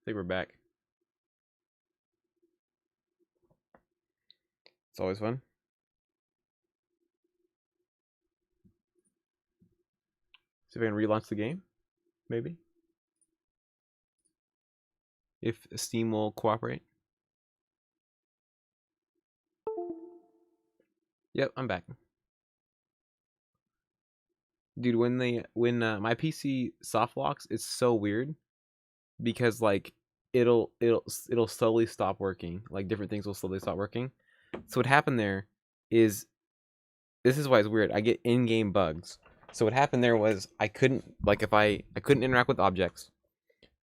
think we're back. It's always fun. See if I can relaunch the game, maybe. If Steam will cooperate. Yep, I'm back. Dude, when my PC soft locks, it's so weird because like it'll slowly stop working. Like different things will slowly stop working. So what happened there is, this is why it's weird. I get in-game bugs. So what happened there was I couldn't, like, if I couldn't interact with objects.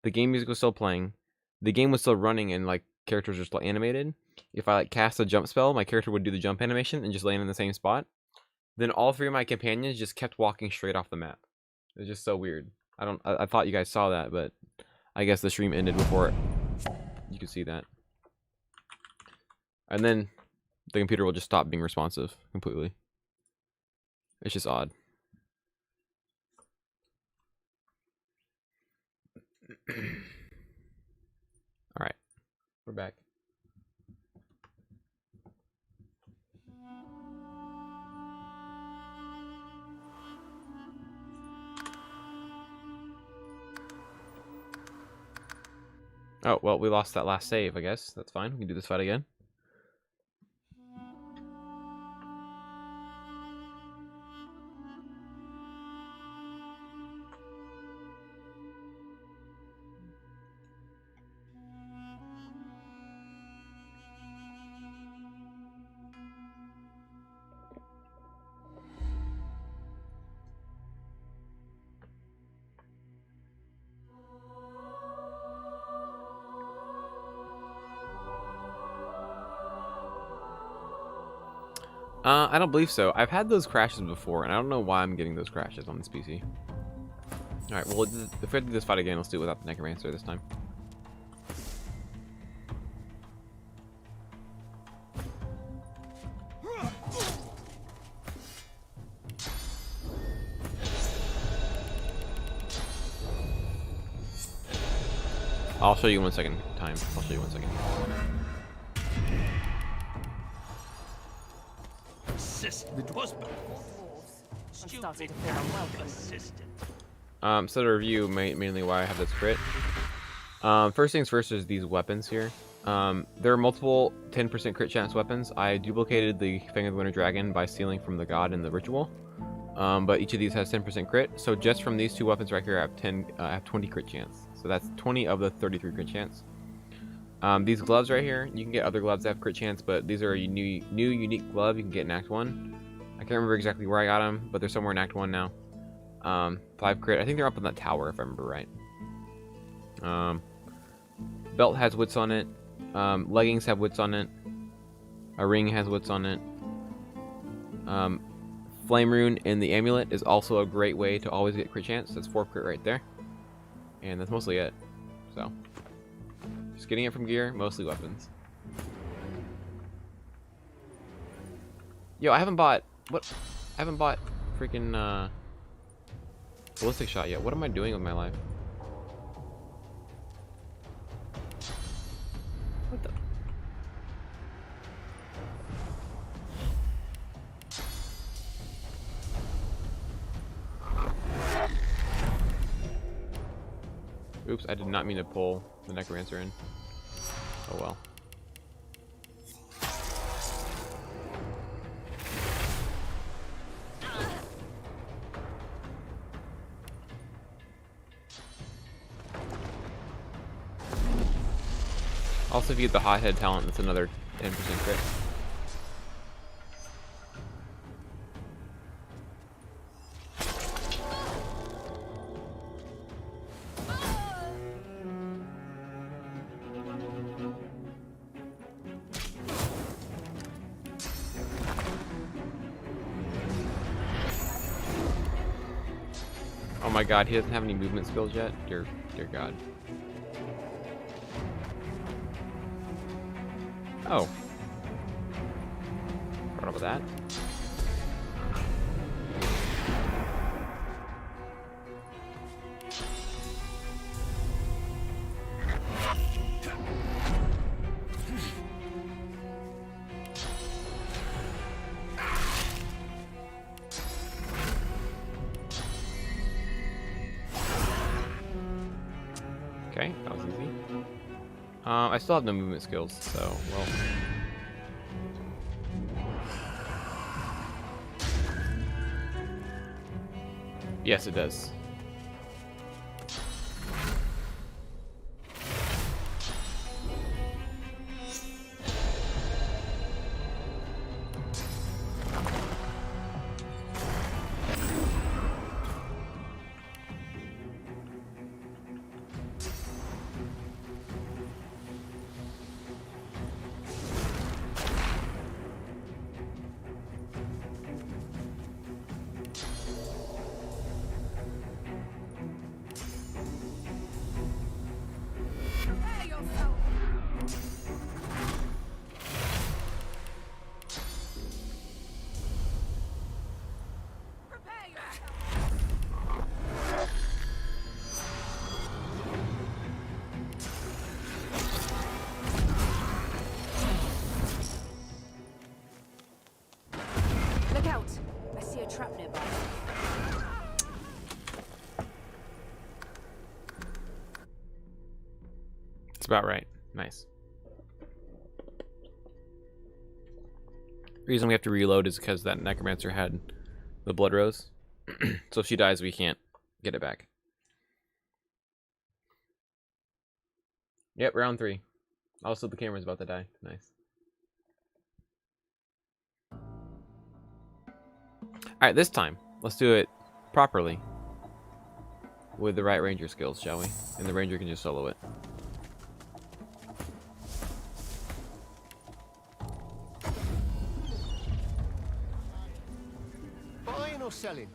The game music was still playing. The game was still running and like characters were still animated. If I like cast a jump spell, my character would do the jump animation and just land in the same spot. Then all three of my companions just kept walking straight off the map. It was just so weird. I thought you guys saw that, but I guess the stream ended before you could see that. And then the computer will just stop being responsive completely. It's just odd. Alright, we're back. Oh, well, we lost that last save, I guess. That's fine. We can do this fight again. I don't believe so. I've had those crashes before, and I don't know why I'm getting those crashes on this PC. Alright, well, if we have to do this fight again, let's do it without the Necromancer this time. I'll show you 1 second time. I'll show you 1 second. So to review mainly why I have this crit. First things first is these weapons here. There are multiple 10% crit chance weapons. I duplicated the Fang of the Winter Dragon by stealing from the god in the ritual. But each of these has 10% crit. So just from these two weapons right here, I have 20 crit chance. So that's 20 of the 33 crit chance. These gloves right here, you can get other gloves that have crit chance, but these are a new unique glove you can get in Act 1. I can't remember exactly where I got them, but they're somewhere in Act 1 now. 5 crit. I think they're up on that tower, if I remember right. Belt has wits on it. Leggings have wits on it. A ring has wits on it. Flame Rune and the amulet is also a great way to always get crit chance. That's 4 crit right there. And that's mostly it. So, just getting it from gear, mostly weapons. Yo, I haven't bought freaking ballistic shot yet. What am I doing with my life? What the? Oops, I did not mean to pull the Necromancer in. Oh well. Also, if you get the hothead talent, that's another 10% crit. Oh my god, he doesn't have any movement skills yet? Dear god. Oh. Forgot about that. Okay, that was easy. I still have no movement skills, so, well. Yes, it does. Look out! I see a trap nearby. It's about right. Nice. The reason we have to reload is because that Necromancer had the blood rose. So if she dies, we can't get it back. Yep, round 3. Also, the camera's about to die. Nice. Alright, this time, let's do it properly. With the right ranger skills, shall we? And the ranger can just solo it. Buying or selling?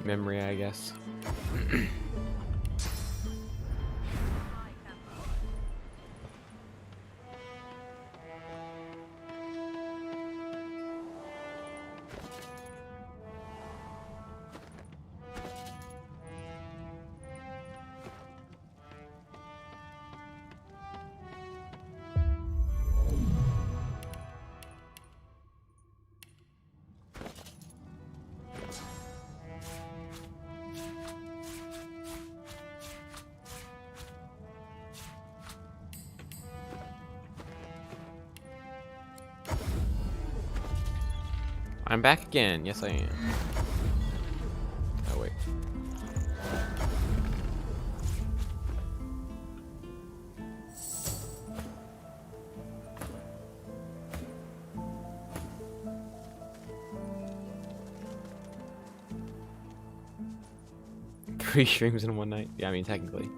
Memory, I guess. I'm back again. Yes, I am. Oh, wait. Three streams in one night? Yeah, I mean, technically.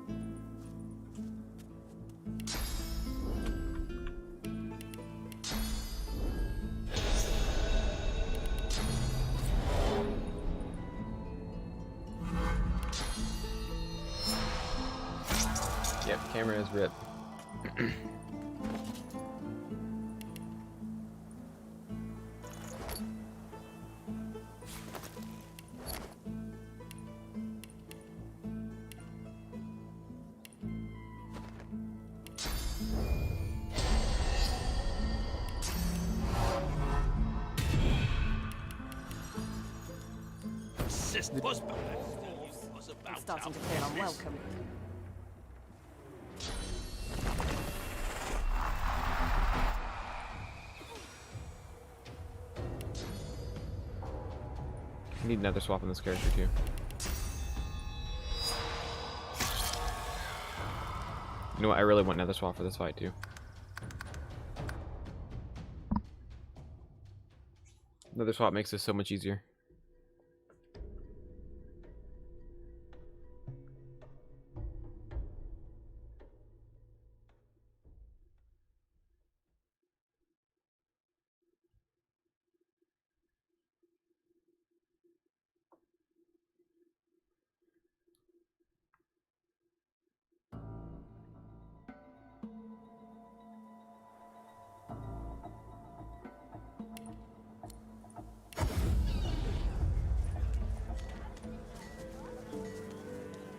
Yep, camera is ripped. I'm starting to feel unwelcome. I need another swap on this character too. You know what? I really want another swap for this fight too. Another swap makes this so much easier.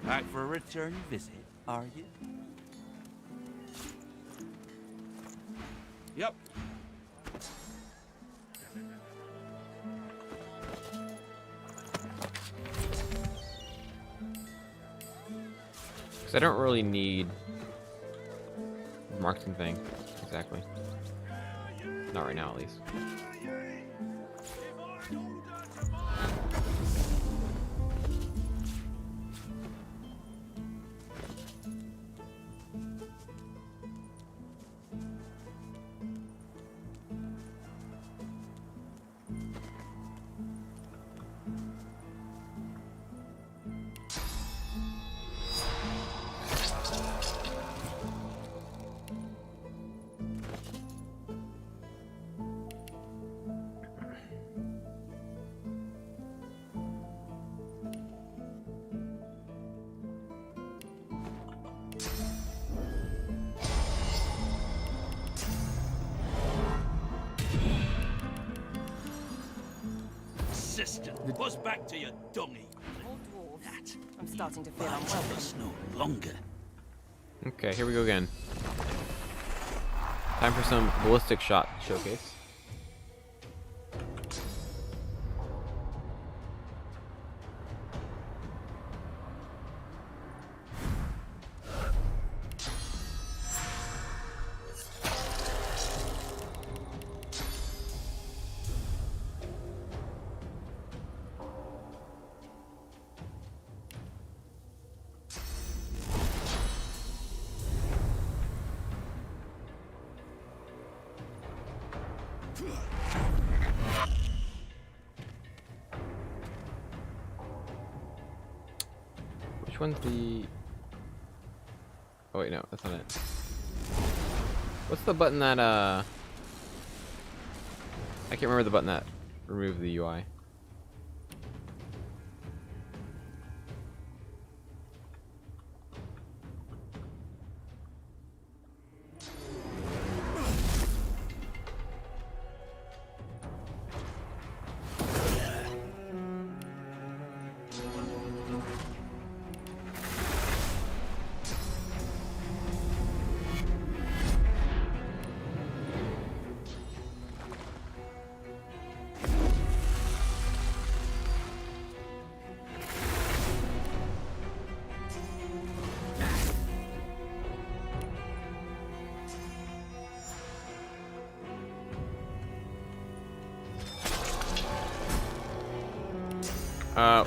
Back for a return visit, are you? Yep. Because I don't really need the marketing thing. Exactly. Not right now, at least. Sister, what's back to your dungy? More dwarves. That I'm starting to feel bites unwelcome. us no longer. Okay, here we go again. Time for some ballistic shot showcase. Which one's the... Oh wait, no, that's not it. What's the button that, I can't remember the button that removed the UI.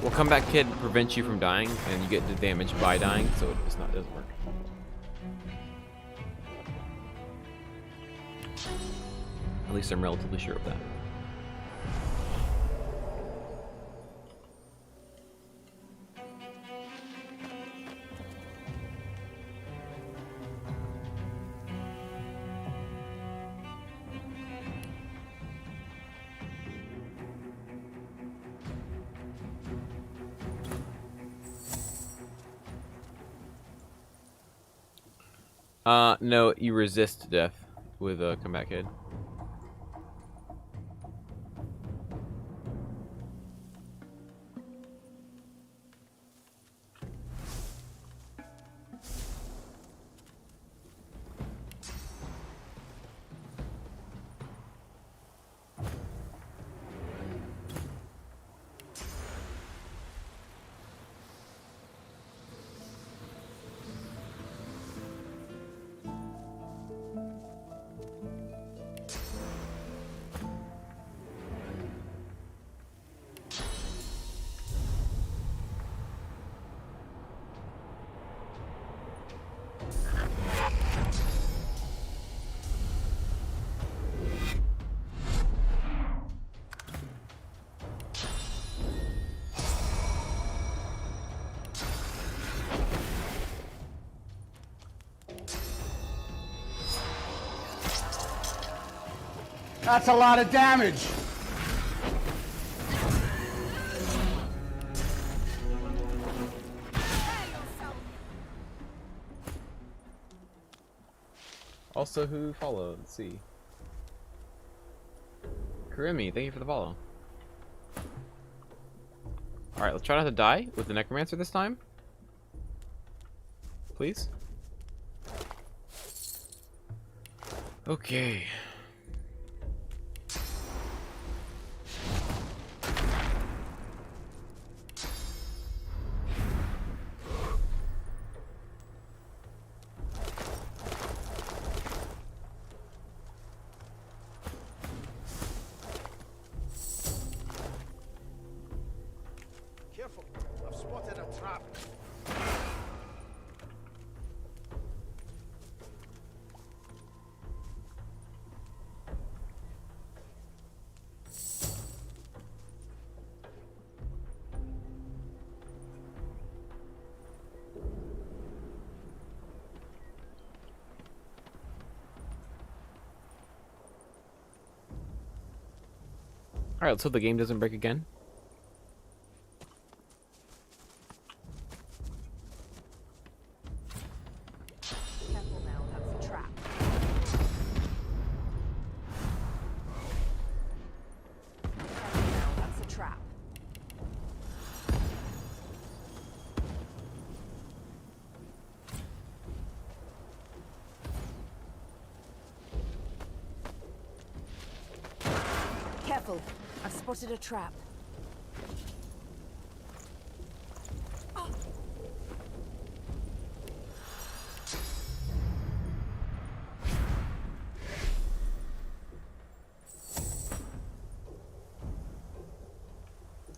Well, Comeback Kid prevents you from dying, and you get the damage by dying, so it doesn't work. At least I'm relatively sure of that. No, you resist death with a Comeback Kid. That's a lot of damage. Also, who followed? Let's see. Karimi, thank you for the follow. Alright, let's try not to die with the Necromancer this time. please. Okay. Careful, I've spotted a trap. All right, let's hope the game doesn't break again. Careful now, that's a trap. Careful now, that's a trap. Careful, I've spotted a trap.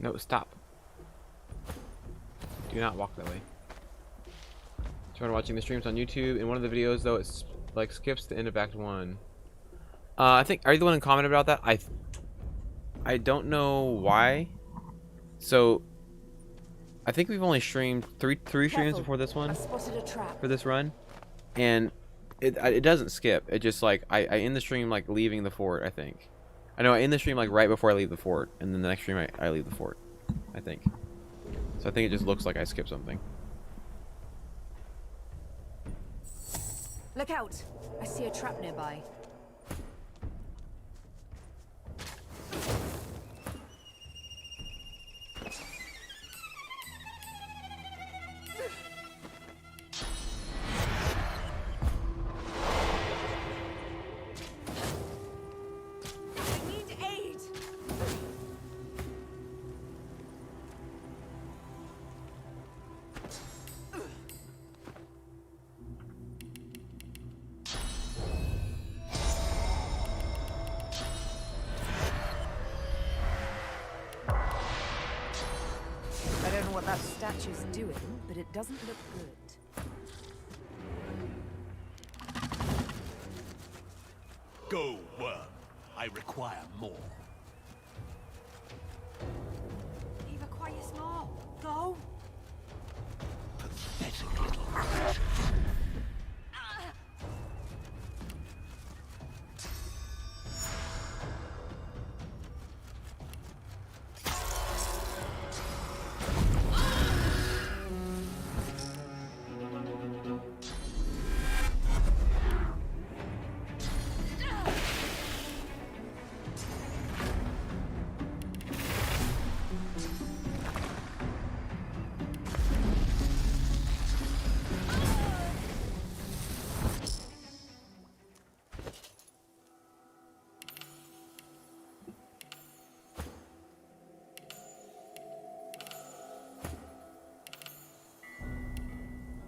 No, stop. Do not walk that way. Started watching the streams on YouTube. In one of the videos, though, it's like skips the end of Act 1. I think, are you the one who commented about that? I don't know why. So, I think we've only streamed three streams Careful, before this one, I've spotted a trap. for this run, and it doesn't skip. It just like I end the stream like leaving the fort. I think. I know I end the stream like right before I leave the fort, and then the next stream I leave the fort. I think. So I think it just looks like I skipped something. Look out! I see a trap nearby. I need aid! I don't know what that statue's doing, but it doesn't look good. Go, worm. I require more. He requires more. Go! Pathetic little creatures.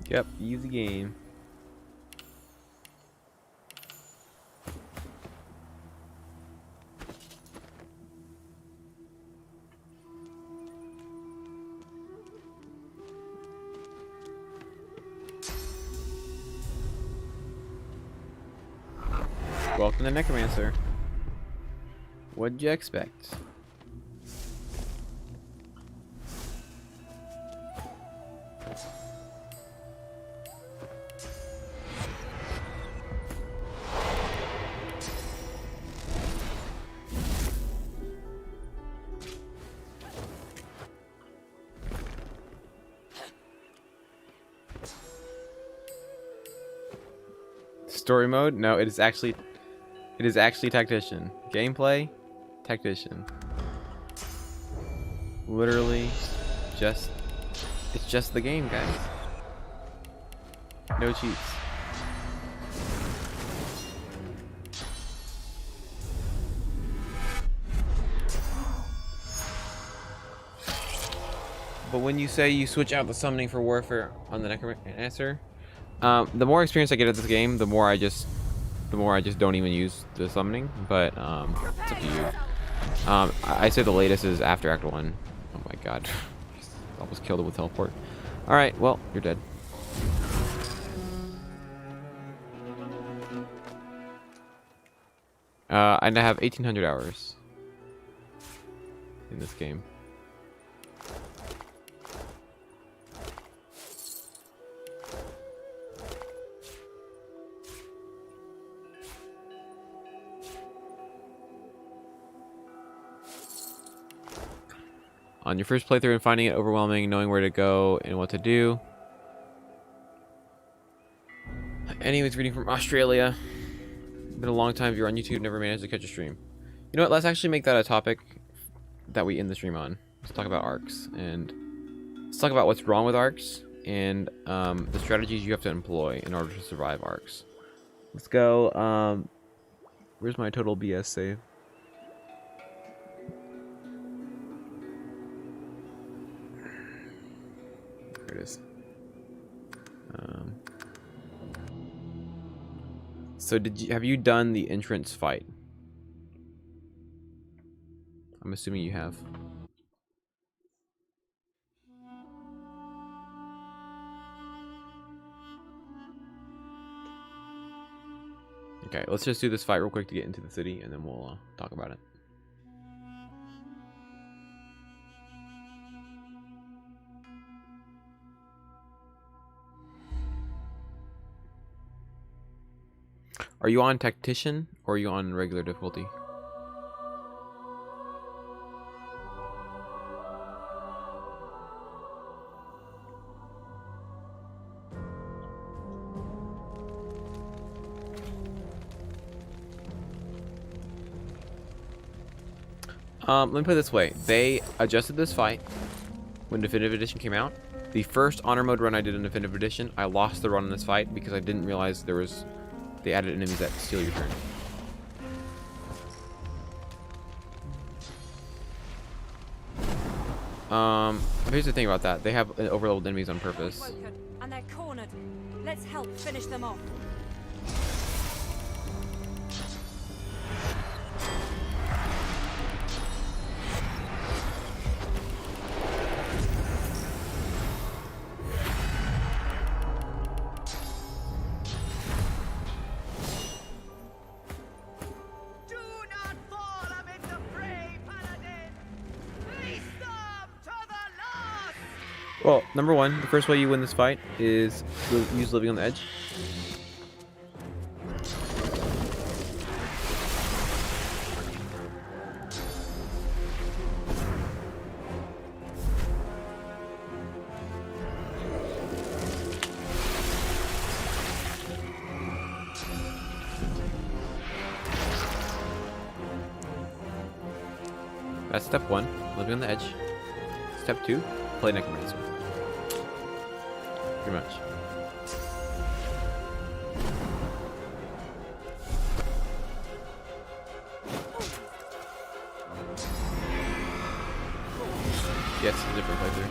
Yep, easy game. Welcome to Necromancer. What'd you expect? Story mode? No, it is actually tactician. Gameplay, tactician. Literally, it's just the game, guys. No cheats. But when you say you switch out the summoning for warfare on the Necromancer, the more experience I get at this game, the more I just don't even use the summoning. But it's up to you. I say the latest is after Act 1. Oh my god. Almost killed it with teleport. Alright, well, you're dead. I now have 1,800 hours in this game. On your first playthrough and finding it overwhelming, knowing where to go and what to do. Anyways, reading from Australia. Been a long time viewer on YouTube, never managed to catch a stream. You know what, let's actually make that a topic that we end the stream on. Let's talk about arcs, and let's talk about what's wrong with arcs, and the strategies you have to employ in order to survive arcs. Let's go, where's my total BS save? There it is. So have you done the entrance fight? I'm assuming you have. Okay, let's just do this fight real quick to get into the city, and then we'll talk about it. Are you on Tactician, or are you on regular difficulty? Let me put it this way. They adjusted this fight when Definitive Edition came out. The first Honor Mode run I did in Definitive Edition, I lost the run in this fight because I didn't realize they added enemies that steal your turn. Here's the thing about that. They have overleveled enemies on purpose. And they're cornered. Let's help finish them off. Well, number one, the first way you win this fight is use Living on the Edge. That's step one, Living on the Edge. Step two, play Necromancer. Pretty much. Yes, it's a different playthrough.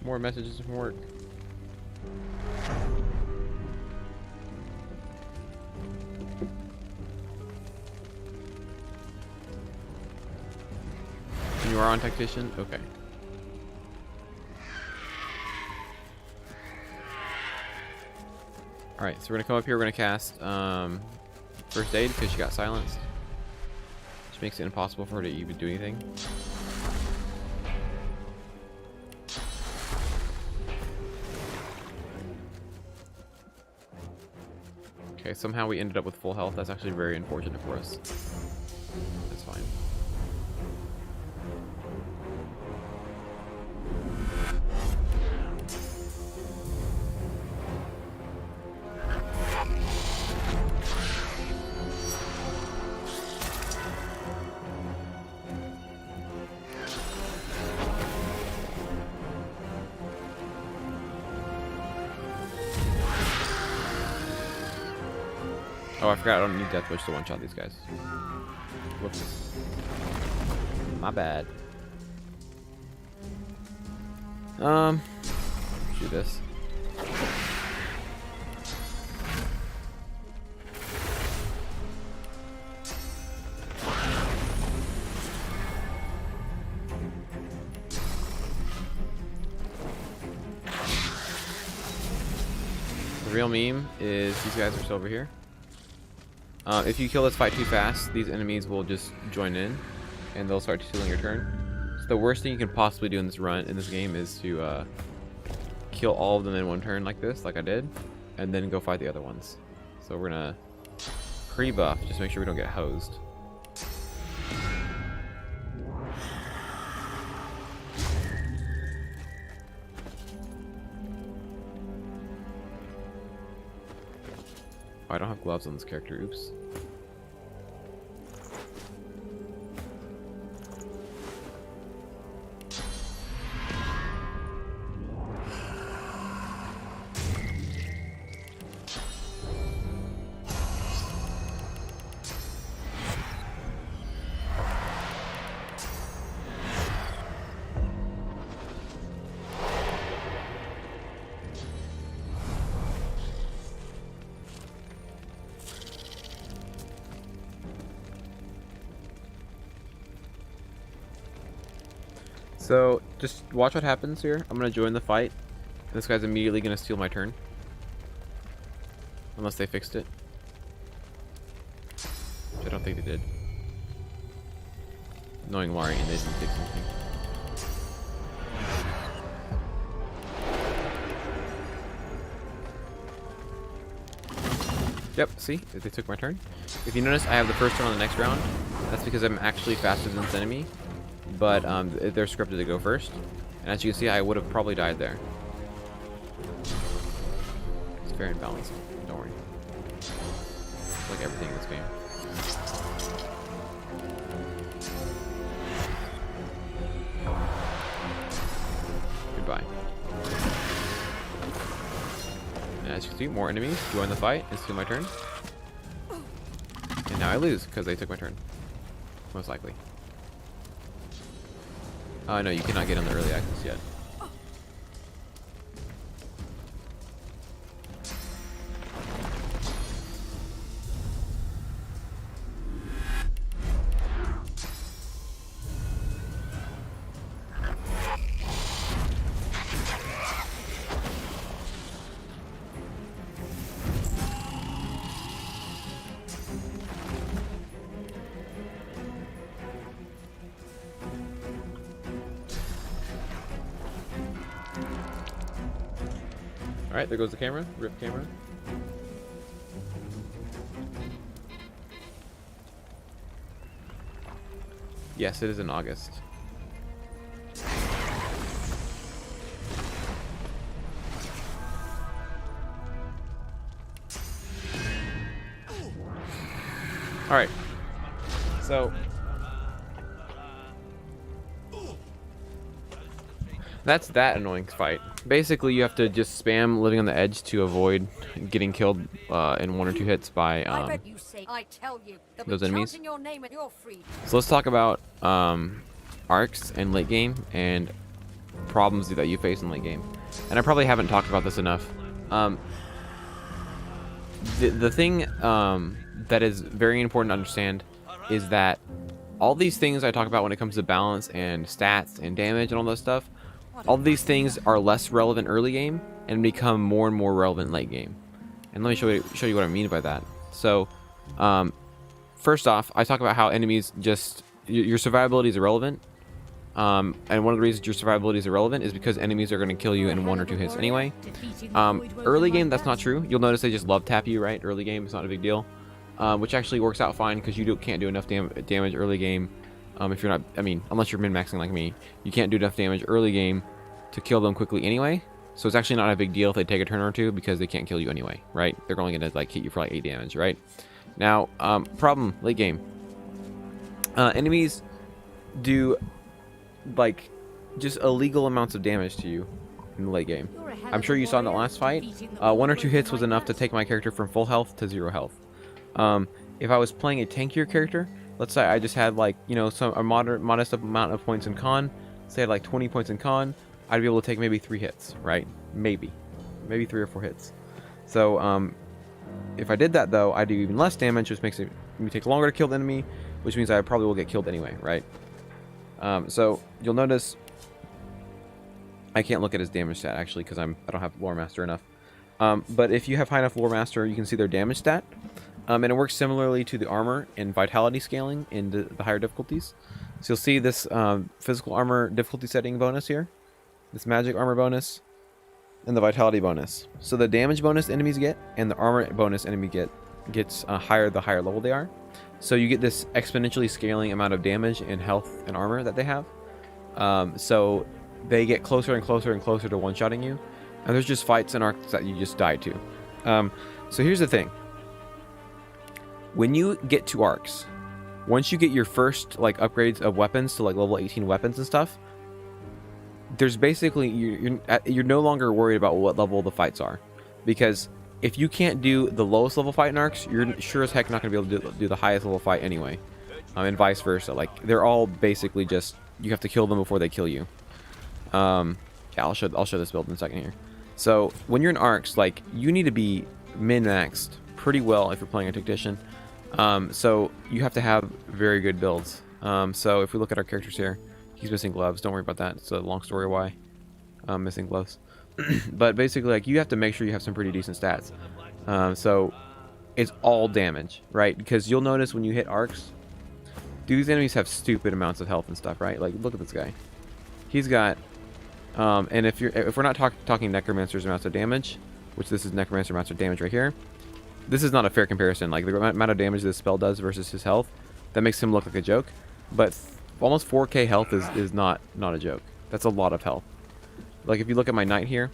More messages from work. You are on Tactician? Okay. Alright, so we're gonna come up here, we're gonna cast First Aid because she got silenced. Which makes it impossible for her to even do anything. Okay, somehow we ended up with full health. That's actually very unfortunate for us. That's fine. Oh, I forgot I don't need Death Wish to one-shot these guys. Whoops. My bad. Do this. The real meme is these guys are still over here. If you kill this fight too fast, these enemies will just join in, and they'll start stealing your turn. So the worst thing you can possibly do in this game is to kill all of them in one turn like this, like I did, and then go fight the other ones. So we're gonna pre-buff, just make sure we don't get hosed. Oh, I don't have gloves on this character, oops. So, just watch what happens here. I'm going to join the fight. And this guy's immediately going to steal my turn. Unless they fixed it. Which I don't think they did. Knowing Larian, they didn't fix anything. Yep, see? They took my turn. If you notice, I have the first turn on the next round. That's because I'm actually faster than this enemy. But they're scripted to go first. And as you can see, I would have probably died there. It's fair and balanced. Don't worry. It's like everything in this game. Goodbye. And as you can see, more enemies join the fight and steal my turn. And now I lose because they took my turn. Most likely. No, you cannot get on the early access yet. Alright, there goes the camera. RIP camera. Yes, it is in August. Alright. So that's that annoying fight. Basically, you have to just spam living on the edge to avoid getting killed in 1 or 2 hits by those enemies. So let's talk about arcs and late game and problems that you face in late game. And I probably haven't talked about this enough. The thing that is very important to understand is that all these things I talk about when it comes to balance and stats and damage and all that stuff, all these things are less relevant early game and become more and more relevant late game. And let me show you what I mean by that. So, first off, I talk about how enemies just your survivability is irrelevant. And one of the reasons your survivability is irrelevant is because enemies are going to kill you in 1 or 2 hits anyway. Early game, that's not true. You'll notice they just love tap you, right? Early game, it's not a big deal. Which actually works out fine because you can't do enough damage early game. If you're not, I mean, unless you're min-maxing like me, you can't do enough damage early game to kill them quickly anyway. So it's actually not a big deal if they take a turn or 2 because they can't kill you anyway, right? They're only going to like hit you for like 8 damage, right? Now, problem late game. Enemies do like just illegal amounts of damage to you in the late game. I'm sure you saw in the last fight, 1 or 2 hits was enough to take my character from full health to 0 health. If I was playing a tankier character, let's say I just had like, you know, a modest amount of points in con, say I had like 20 points in con, I'd be able to take maybe 3 hits, right? Maybe 3 or 4 hits. So if I did that though, I do even less damage, which makes it me take longer to kill the enemy, which means I probably will get killed anyway, right? So you'll notice I can't look at his damage stat actually because I don't have Lore Master enough. But if you have high enough Lore Master, you can see their damage stat. And it works similarly to the armor and vitality scaling in the higher difficulties. So you'll see this physical armor difficulty setting bonus here, this magic armor bonus, and the vitality bonus. So the damage bonus enemies get and the armor bonus enemy gets higher the higher level they are. So you get this exponentially scaling amount of damage and health and armor that they have. So they get closer and closer and closer to one-shotting you. And there's just fights and arcs that you just die to. So here's the thing. When you get to arcs, once you get your first like upgrades of weapons to like level 18 weapons and stuff, there's basically you're no longer worried about what level the fights are, because if you can't do the lowest level fight in arcs, you're sure as heck not going to be able to do the highest level fight anyway, and vice versa. Like they're all basically just you have to kill them before they kill you. Yeah, I'll show this build in a second here. So when you're in arcs, like you need to be min-maxed pretty well if you're playing a tactician. So you have to have very good builds. So if we look at our characters here, he's missing gloves. Don't worry about that. It's a long story why I'm missing gloves. But basically, like you have to make sure you have some pretty decent stats. So it's all damage, right? Because you'll notice when you hit arcs, these enemies have stupid amounts of health and stuff, right? Like look at this guy. He's got, and if we're not talking Necromancer's amounts of damage, which this is Necromancer amounts of damage right here. This is not a fair comparison. Like the amount of damage this spell does versus his health, that makes him look like a joke. But almost 4k health is not a joke. That's a lot of health. Like if you look at my knight here,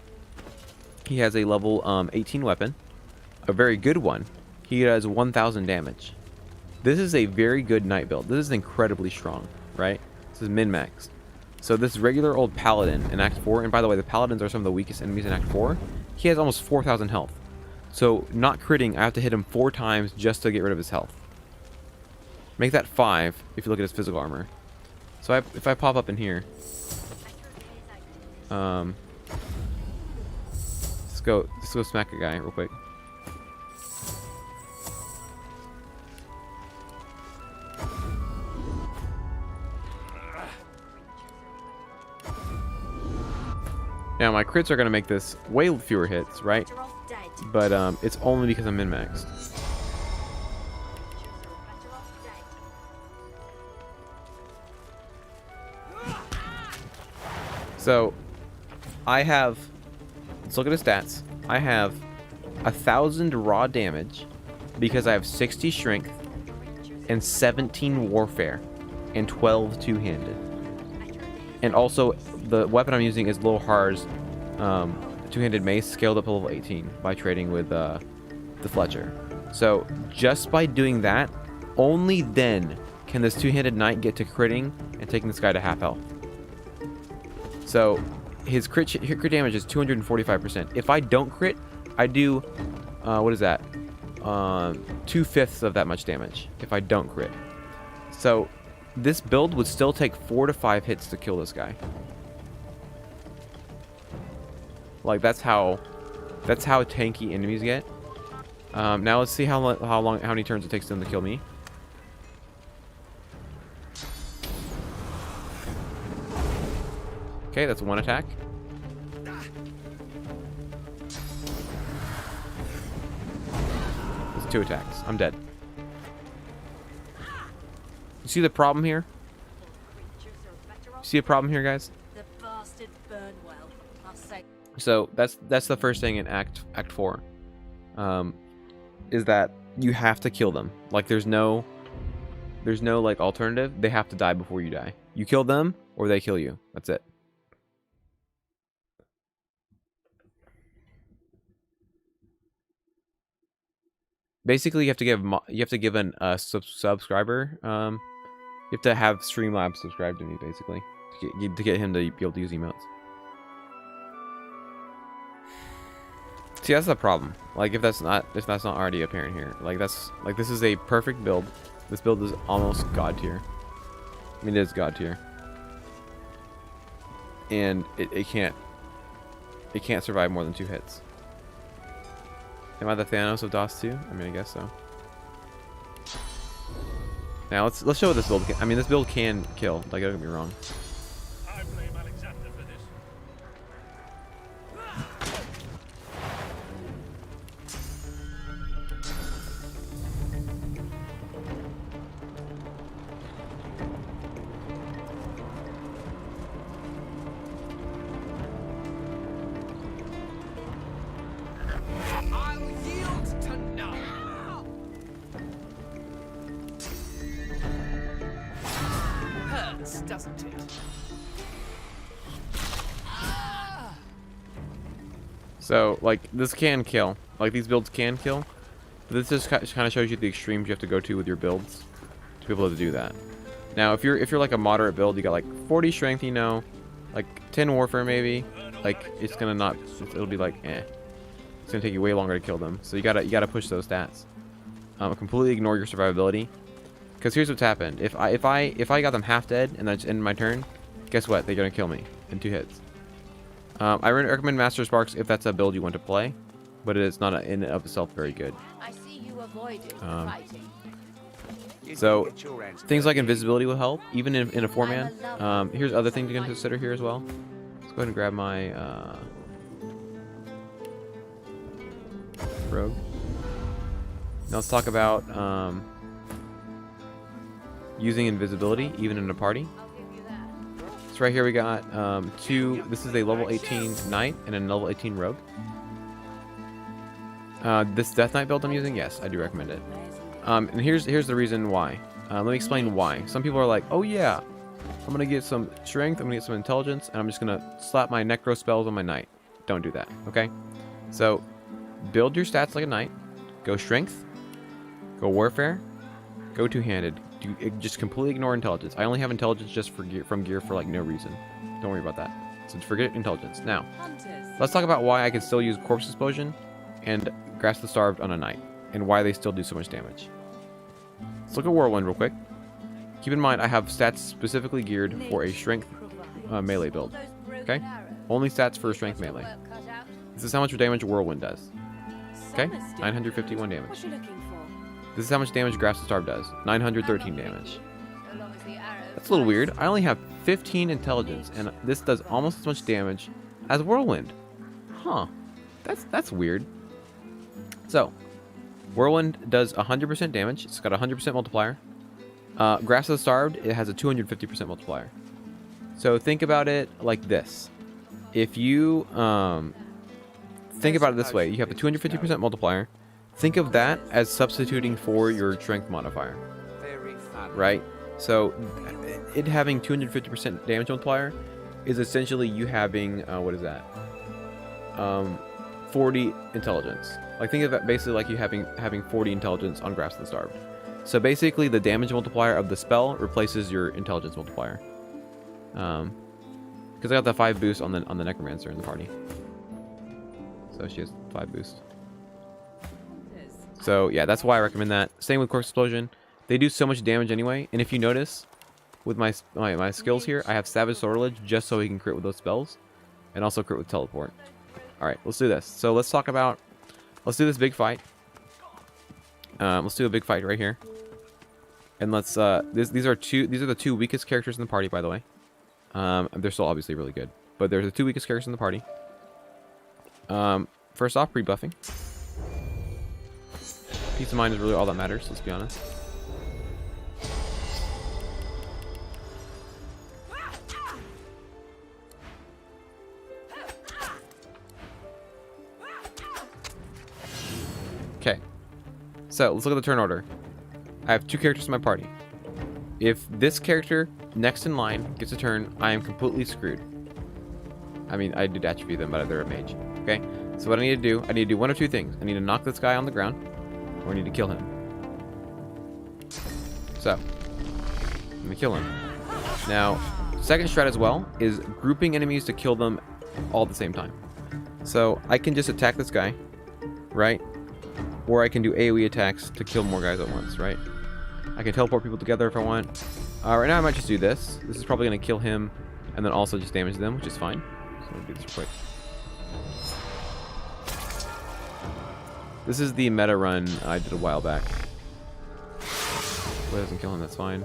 he has a level 18 weapon, a very good one. He does 1000 damage. This is a very good knight build. This is incredibly strong, right? This is min-maxed. So this regular old paladin in Act 4, and by the way, the paladins are some of the weakest enemies in Act 4. He has almost 4000 health. So not critting, I have to hit him 4 times just to get rid of his health. Make that 5 if you look at his physical armor. So if I pop up in here, let's go smack a guy real quick. Now my crits are gonna make this way fewer hits, right? But it's only because I'm min-maxed. So I have, let's look at his stats. I have 1000 raw damage because I have 60 strength and 17 warfare and 12 two-handed. And also the weapon I'm using is Lohar's two-handed mace scaled up to level 18 by trading with the Fletcher. So just by doing that, only then can this two-handed knight get to critting and taking this guy to half health. So his crit damage is 245%. If I don't crit, I do what is that? 2/5 of that much damage if I don't crit. So this build would still take 4 to 5 hits to kill this guy. Like that's how tanky enemies get. Now let's see how many turns it takes them to kill me. Okay, that's 1 attack. That's 2 attacks. I'm dead. You see the problem here? You see a problem here, guys? The bastard burn well. I'll say. So that's the first thing in Act 4, is that you have to kill them. Like there's no like alternative. They have to die before you die. You kill them or they kill you. That's it. Basically, you have to give a subscriber. You have to have Streamlabs subscribe to me, basically, to get him to be able to use emotes. See, that's the problem. Like, if that's not already apparent here. Like, this is a perfect build. This build is almost god tier. I mean, it is god tier. And it can't survive more than 2 hits. Am I the Thanos of DOS2? I mean, I guess so. Now let's show what this build can. I mean, this build can kill. Like, don't get me wrong. I blame Alexander for this. I'll yield to none. Hurts, doesn't it? So, like, this can kill. Like, these builds can kill. But this just kind of shows you the extremes you have to go to with your builds to be able to do that. Now, if you're like a moderate build, you got like 40 strength, you know, like 10 warfare maybe. Like, it's gonna not. It'll be like, eh. It's gonna take you way longer to kill them. So you gotta push those stats. Completely ignore your survivability. Because here's what's happened. If I got them half dead and I just ended my turn, guess what? They're gonna kill me in 2 hits. I recommend Master Sparks if that's a build you want to play, but it's not in and of itself very good. I see you avoided fighting. So things like invisibility will help, even in a 4-man. Here's other things you can consider here as well. Let's go ahead and grab my rogue. Now let's talk about using invisibility even in a party. I'll give you that. So right here we got 2. This is a level 18 knight and a level 18 rogue. This Death Knight build I'm using, yes, I do recommend it. And here's the reason why. Let me explain why. Some people are like, oh yeah, I'm gonna get some strength, I'm gonna get some intelligence, and I'm just gonna slap my necro spells on my knight. Don't do that, okay? So build your stats like a knight. Go strength, go warfare, go two-handed. Just completely ignore intelligence. I only have intelligence just for gear for like no reason. Don't worry about that. So forget intelligence. Now, let's talk about why I can still use Corpse Explosion and Grasp the Starved on a knight, and why they still do so much damage. Let's look at Whirlwind real quick. Keep in mind, I have stats specifically geared for a strength melee build. Okay? Only stats for strength melee. This is how much damage Whirlwind does. Okay? 951 damage. What you looking for? This is how much damage Grasp the Starved does. 913 damage. So long as the arrow That's a little weird. I only have 15 intelligence, and this does almost as much damage as Whirlwind. Huh. That's weird. So, Whirlwind does 100% damage. It's got a 100% multiplier. Grasp of the Starved, it has a 250% multiplier. So think about it like this. If you think about it this way, you have the 250% multiplier. Think of that as substituting for your strength modifier, right? So it having 250% damage multiplier is essentially you having what is that? 40 intelligence. Like, think of it basically like you having 40 intelligence on Grasp of the Starved. So basically the damage multiplier of the spell replaces your intelligence multiplier. Because I got the 5 boost on the Necromancer in the party. So she has 5 boost. So yeah, that's why I recommend that. Same with Corpse Explosion. They do so much damage anyway, and if you notice, with my skills here, I have Savage Sortilege just so he can crit with those spells, and also crit with Teleport. All right, let's do this. So let's do this big fight. Let's do a big fight right here, and let's. These are the 2 weakest characters in the party, by the way. They're still obviously really good, but they're the 2 weakest characters in the party. First off, pre-buffing. Peace of mind is really all that matters, let's be honest. Okay. So, let's look at the turn order. I have 2 characters in my party. If this character next in line gets a turn, I am completely screwed. I mean, I did attribute them, but they're a mage. Okay? So what I need to do, one of 2 things. I need to knock this guy on the ground, or I need to kill him. So, let me kill him. Now, second strat as well is grouping enemies to kill them all at the same time. So I can just attack this guy, right? Or I can do AoE attacks to kill more guys at once, right? I can teleport people together if I want. Right now I might just do this. This is probably going to kill him and then also just damage them, which is fine. So I'll do this real quick. This is the meta run I did a while back. If it doesn't kill him, that's fine.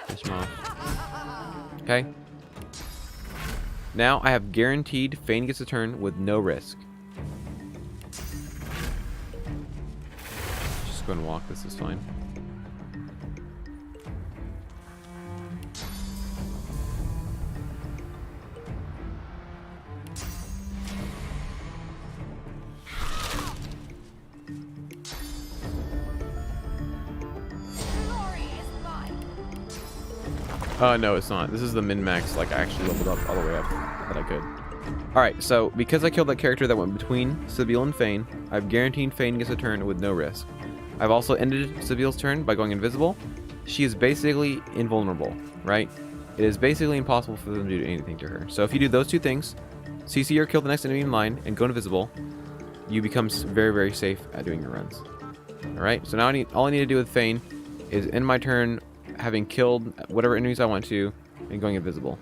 Finish him off. Okay. Now I have guaranteed Fane gets a turn with no risk. Just go and walk. This is fine. No, it's not. This is the min-max, like, I actually leveled up all the way up that I could. Alright, so, because I killed that character that went between Sibyl and Fane, I've guaranteed Fane gets a turn with no risk. I've also ended Sibyl's turn by going invisible. She is basically invulnerable, right? It is basically impossible for them to do anything to her. So if you do those two things, CC or kill the next enemy in line, and go invisible, you become very, very safe at doing your runs. Alright, so now all I need to do with Fane is end my turn having killed whatever enemies I want to, and going invisible.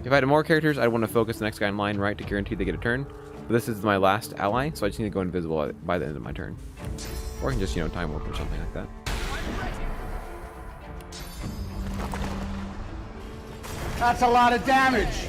If I had more characters, I'd want to focus the next guy in line, right, to guarantee they get a turn. But this is my last ally, so I just need to go invisible by the end of my turn. Or I can just, time warp or something like that. That's a lot of damage.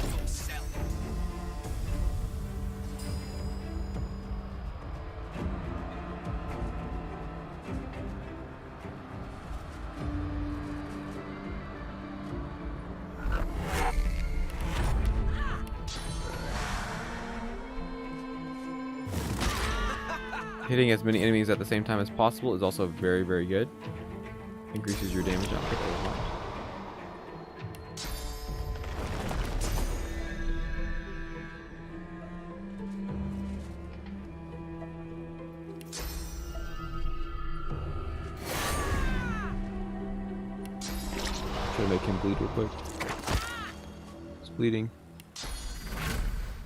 Hitting as many enemies at the same time as possible is also very, very good. Increases your damage output a lot. Try to make him bleed real quick. He's bleeding.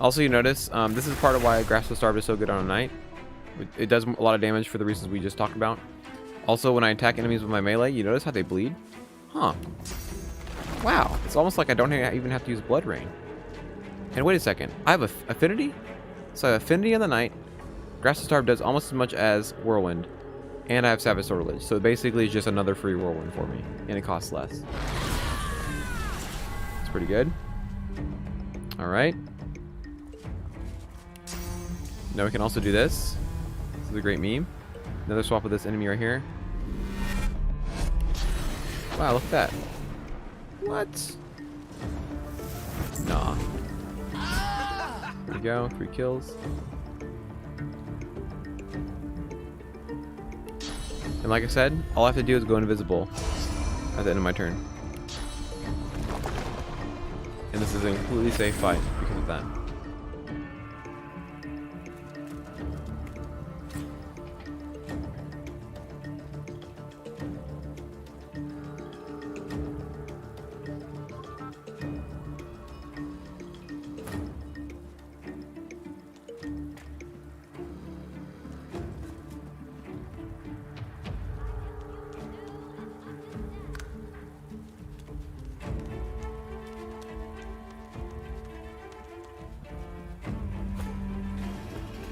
Also, you notice, this is part of why Grasp the Starved is so good on a knight. It does a lot of damage for the reasons we just talked about. Also, when I attack enemies with my melee, you notice how they bleed? Huh. Wow. It's almost like I don't even have to use Blood Rain. And wait a second. I have Affinity? So I have Affinity on the Knight. Grasp the Starved does almost as much as Whirlwind. And I have Savage Sortilege. So basically it's just another free Whirlwind for me. And it costs less. It's pretty good. Alright. Now we can also do this. This is a great meme. Another swap with this enemy right here. Wow, look at that. What? Nah. There we go, 3 kills. And like I said, all I have to do is go invisible at the end of my turn. And this is a completely safe fight because of that.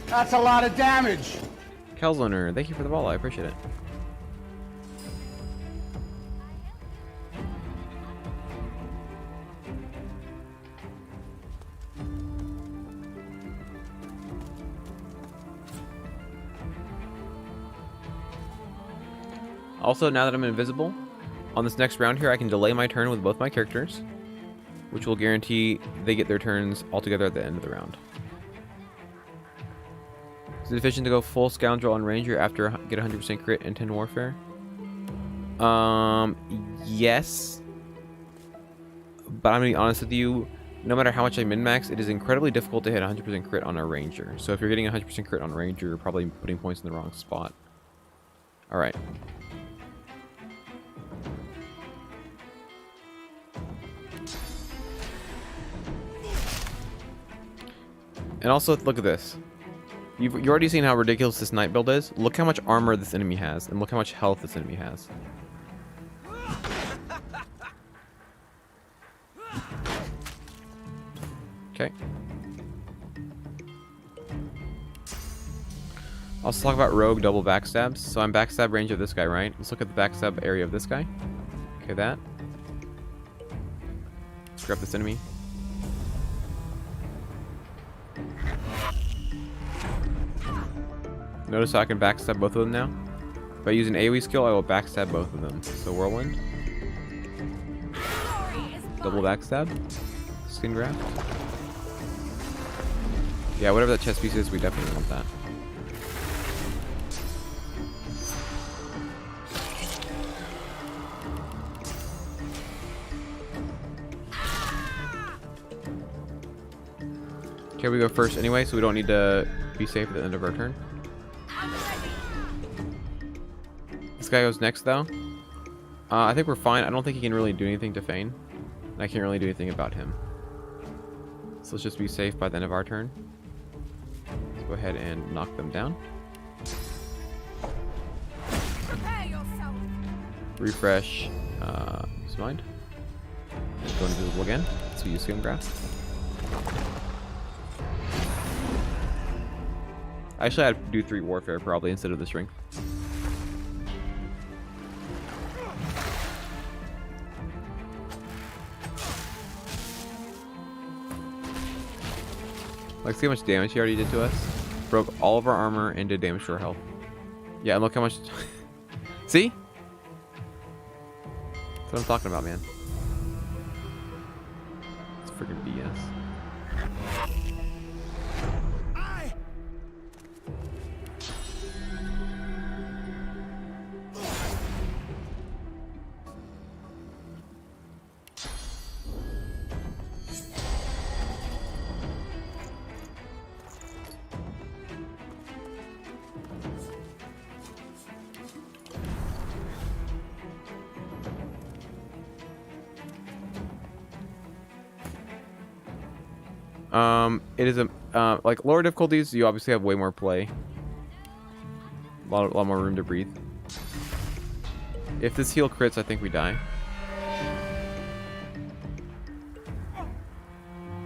That's a lot of damage. Kelzloner, thank you for the ball. I appreciate it. Also, now that I'm invisible, on this next round here, I can delay my turn with both my characters, which will guarantee they get their turns all together at the end of the round. Is it efficient to go full Scoundrel on Ranger after get 100% crit in 10 Warfare? Yes. But I'm going to be honest with you, no matter how much I min-max, it is incredibly difficult to hit 100% crit on a Ranger. So if you're getting 100% crit on a Ranger, you're probably putting points in the wrong spot. Alright. And also, look at this. You've already seen how ridiculous this knight build is. Look how much armor this enemy has, and look how much health this enemy has. Okay. Let's talk about rogue double backstabs. So I'm backstab range of this guy, right? Let's look at the backstab area of this guy. Okay, that. Let's grab this enemy. Notice how I can backstab both of them now. If I use an AoE skill, I will backstab both of them. So whirlwind. Double backstab. Skin graft. Yeah, whatever that chest piece is, we definitely want that. Okay, we go first anyway, so we don't need to be safe at the end of our turn. This guy goes next, though. I think we're fine. I don't think he can really do anything to Fane. And I can't really do anything about him. So let's just be safe by the end of our turn. Let's go ahead and knock them down. Refresh. Use mind. Go invisible again. So use Skin Graft. Actually, I'd do 3 warfare probably instead of the strength. Like, see how much damage he already did to us? Broke all of our armor and did damage to our health. Yeah, and look how much... See? That's what I'm talking about, man. It's freaking BS. It is a like lower difficulties. You obviously have way more play, a lot more room to breathe. If this heal crits, I think we die.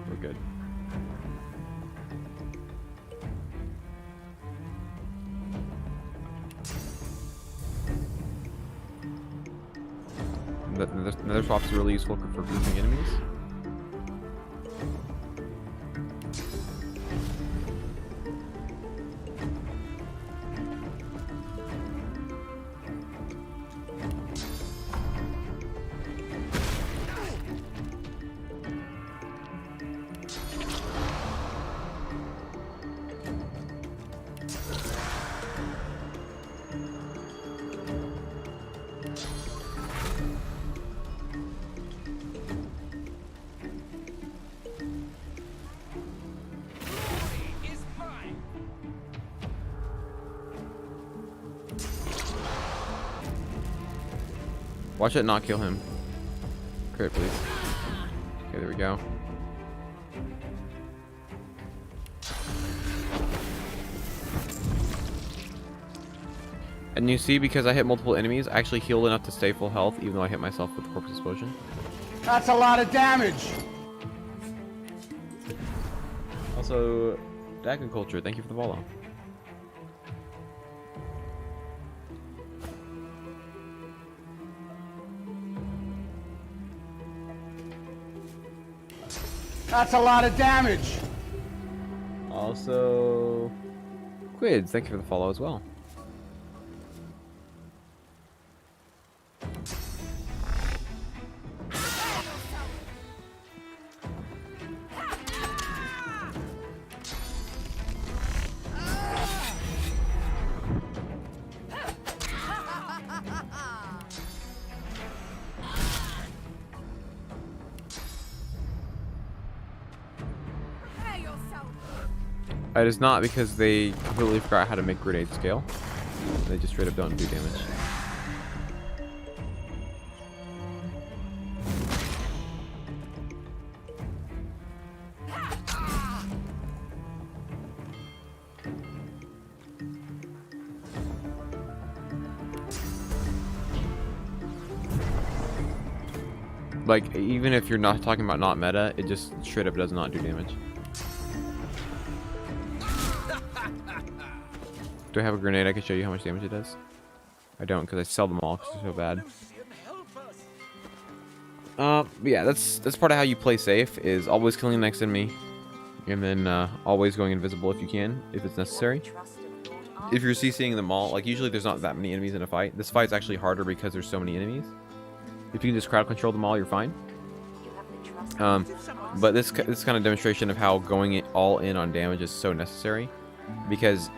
We're good. Nether swap is really useful for grouping enemies. Watch it not kill him. Crit, please. Okay, there we go. And you see, because I hit multiple enemies, I actually healed enough to stay full health, even though I hit myself with the corpse explosion. That's a lot of damage. Also, Dragon Culture, thank you for the follow. That's a lot of damage. Also, Quids, thank you for the follow as well. It is not because they completely forgot how to make grenade scale. They just straight up don't do damage. Like, even if you're not talking about not meta, it just straight up does not do damage. Do I have a grenade I can show you how much damage it does? I don't, because I sell them all because they're so bad. But yeah, that's part of how you play safe, is always killing the next enemy, and then always going invisible if you can, if it's necessary. If you're CCing them all, like usually there's not that many enemies in a fight. This fight's actually harder because there's so many enemies. If you can just crowd control them all, you're fine. But this kind of demonstration of how going it all in on damage is so necessary, because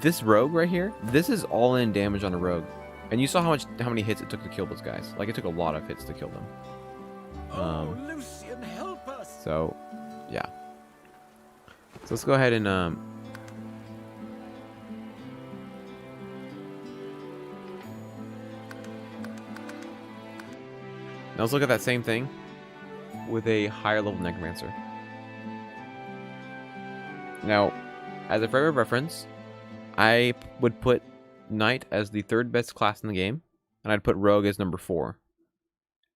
this rogue right here, this is all in damage on a rogue, and you saw how many hits it took to kill those guys. Like, it took a lot of hits to kill them. Lucian, help us. So yeah. So let's go ahead and now let's look at that same thing with a higher level Necromancer. Now, as a frame of reference, I would put Knight as the 3rd best class in the game, and I'd put Rogue as number 4.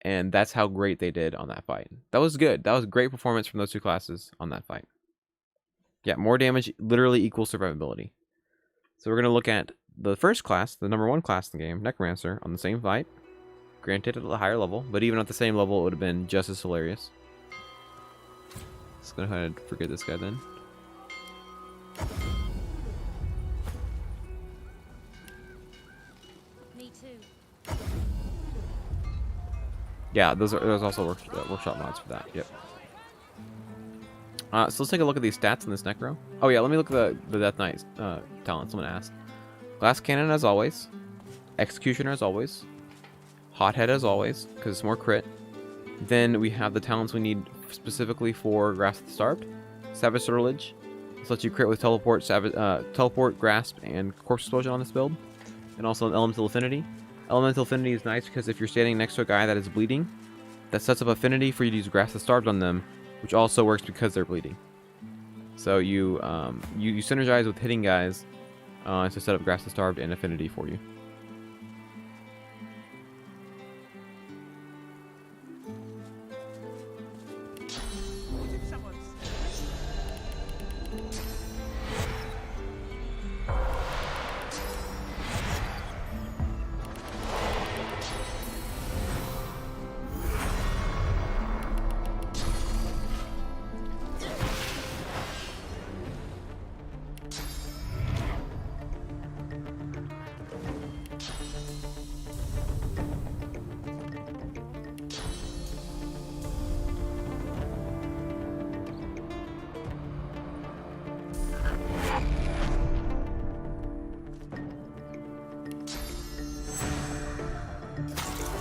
And that's how great they did on that fight. That was good. That was great performance from those two classes on that fight. Yeah, more damage literally equals survivability. So we're going to look at the first class, the number 1 class in the game, Necromancer, on the same fight. Granted, at a higher level, but even at the same level, it would have been just as hilarious. Let's go ahead and forget this guy then. Me too. Yeah, there's also workshop mods for that. Yep. So let's take a look at these stats in this Necro. Oh yeah, let me look at the Death Knight talents. Someone asked. Glass Cannon as always. Executioner as always. Hothead as always, because it's more crit. Then we have the talents we need specifically for Grasp of the Starved. Savage Sortilege. This lets you crit with Teleport, Teleport, Grasp, and Corpse Explosion on this build. And also an Elemental Affinity. Elemental Affinity is nice because if you're standing next to a guy that is bleeding, that sets up Affinity for you to use Grasp of the Starved on them, which also works because they're bleeding. So you synergize with hitting guys to set up Grasp of the Starved and Affinity for you.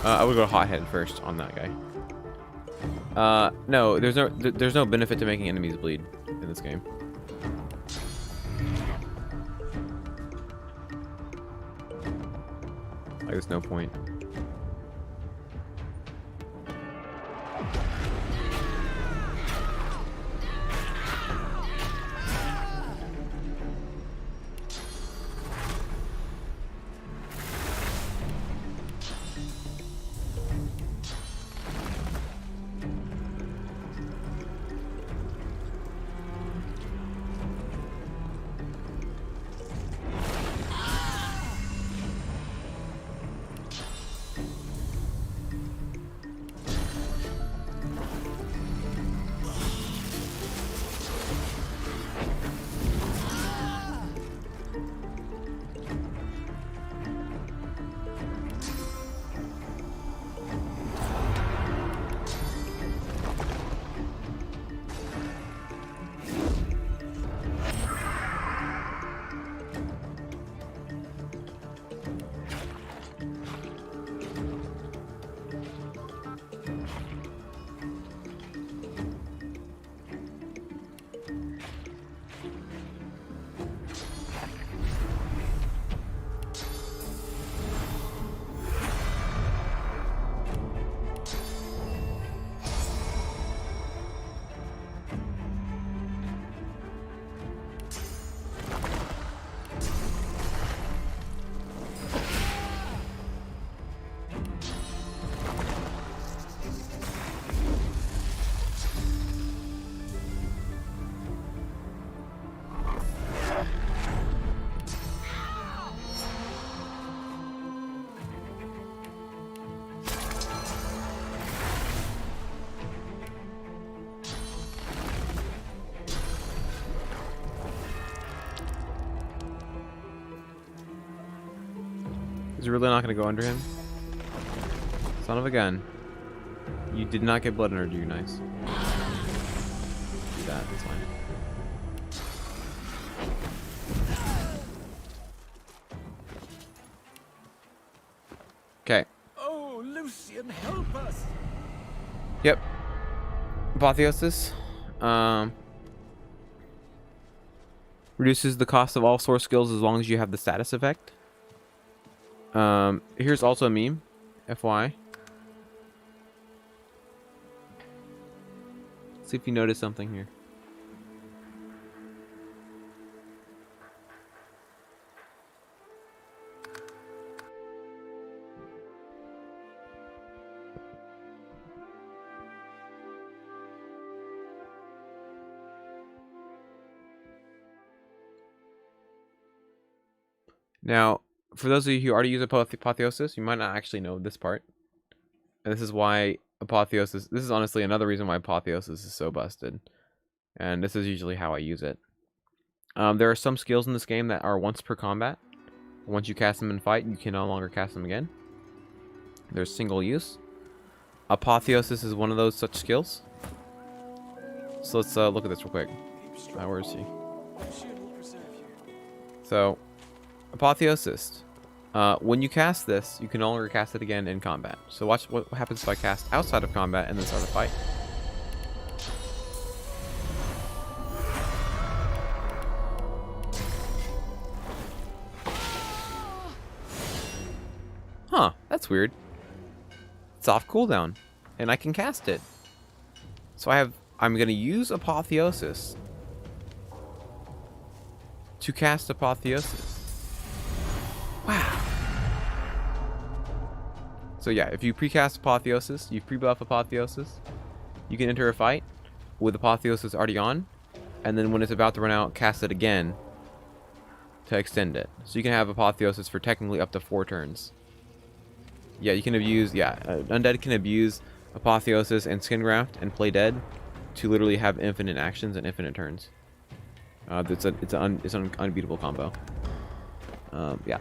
I would go Hothead first on that guy. No, there's no benefit to making enemies bleed in this game. Like, there's no point. Is really not going to go under him? Son of a gun. You did not get blood under you. Nice. Do that. That's fine. Okay. Oh, Lucian, help us! Yep. Apotheosis. Reduces the cost of all source skills as long as you have the status effect. Here's also a meme. FYI. See if you notice something here. Now, for those of you who already use Apotheosis, you might not actually know this part. And this is why Apotheosis... This is honestly another reason why Apotheosis is so busted. And this is usually how I use it. There are some skills in this game that are once per combat. Once you cast them in fight, you can no longer cast them again. There's single use. Apotheosis is one of those such skills. So let's look at this real quick. Where is he? So... Apotheosis. When you cast this, you can no longer cast it again in combat. So watch what happens if I cast outside of combat and then start a fight. Huh, that's weird. It's off cooldown, and I can cast it. So I'm gonna use Apotheosis to cast Apotheosis. Wow. So yeah, if you precast Apotheosis, you pre-buff Apotheosis, you can enter a fight with Apotheosis already on, and then when it's about to run out, cast it again to extend it. So you can have Apotheosis for technically up to 4 turns. Yeah, you can abuse, Undead can abuse Apotheosis and Skin Graft and play dead to literally have infinite actions and infinite turns. It's an unbeatable combo. Yeah.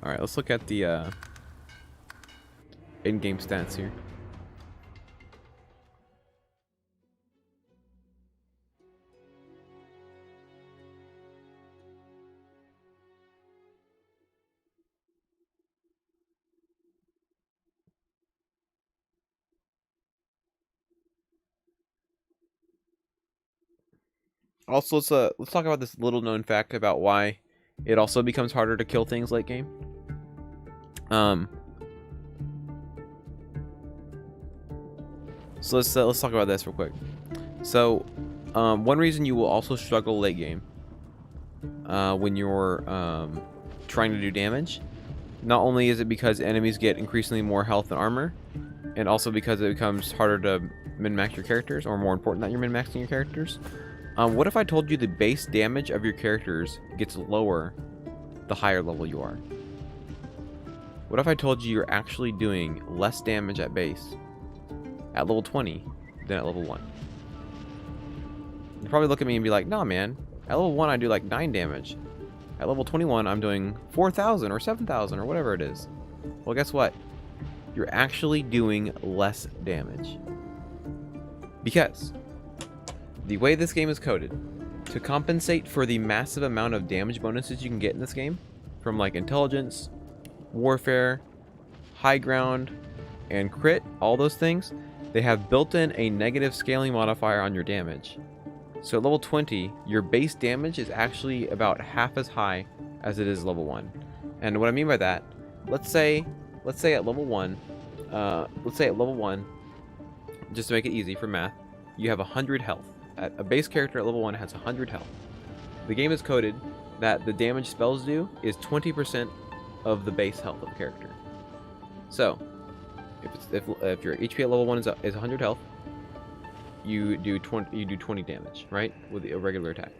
Alright, let's look at the in-game stats here. Also, let's talk about this little known fact about why it also becomes harder to kill things late game. So let's talk about this real quick. So, one reason you will also struggle late game, when you're trying to do damage, not only is it because enemies get increasingly more health and armor, and also because it becomes harder to min-max your characters, or more important that you're min-maxing your characters. What if I told you the base damage of your characters gets lower the higher level you are? What if I told you you're actually doing less damage at base at level 20 than at level 1? You'd probably look at me and be like, nah man, at level 1 I do like 9 damage. At level 21 I'm doing 4,000 or 7,000 or whatever it is. Well, guess what? You're actually doing less damage. Because the way this game is coded, to compensate for the massive amount of damage bonuses you can get in this game, from like intelligence, warfare, high ground, and crit, all those things, they have built in a negative scaling modifier on your damage. So at level 20, your base damage is actually about half as high as it is level 1. And what I mean by that, let's say at level 1, just to make it easy for math, you have 100 health. A base character at level 1 has 100 health. The game is coded that the damage spells do is 20% of the base health of the character. So, if your HP at level 1 is 100 health, you do 20 damage, right, with a regular attack.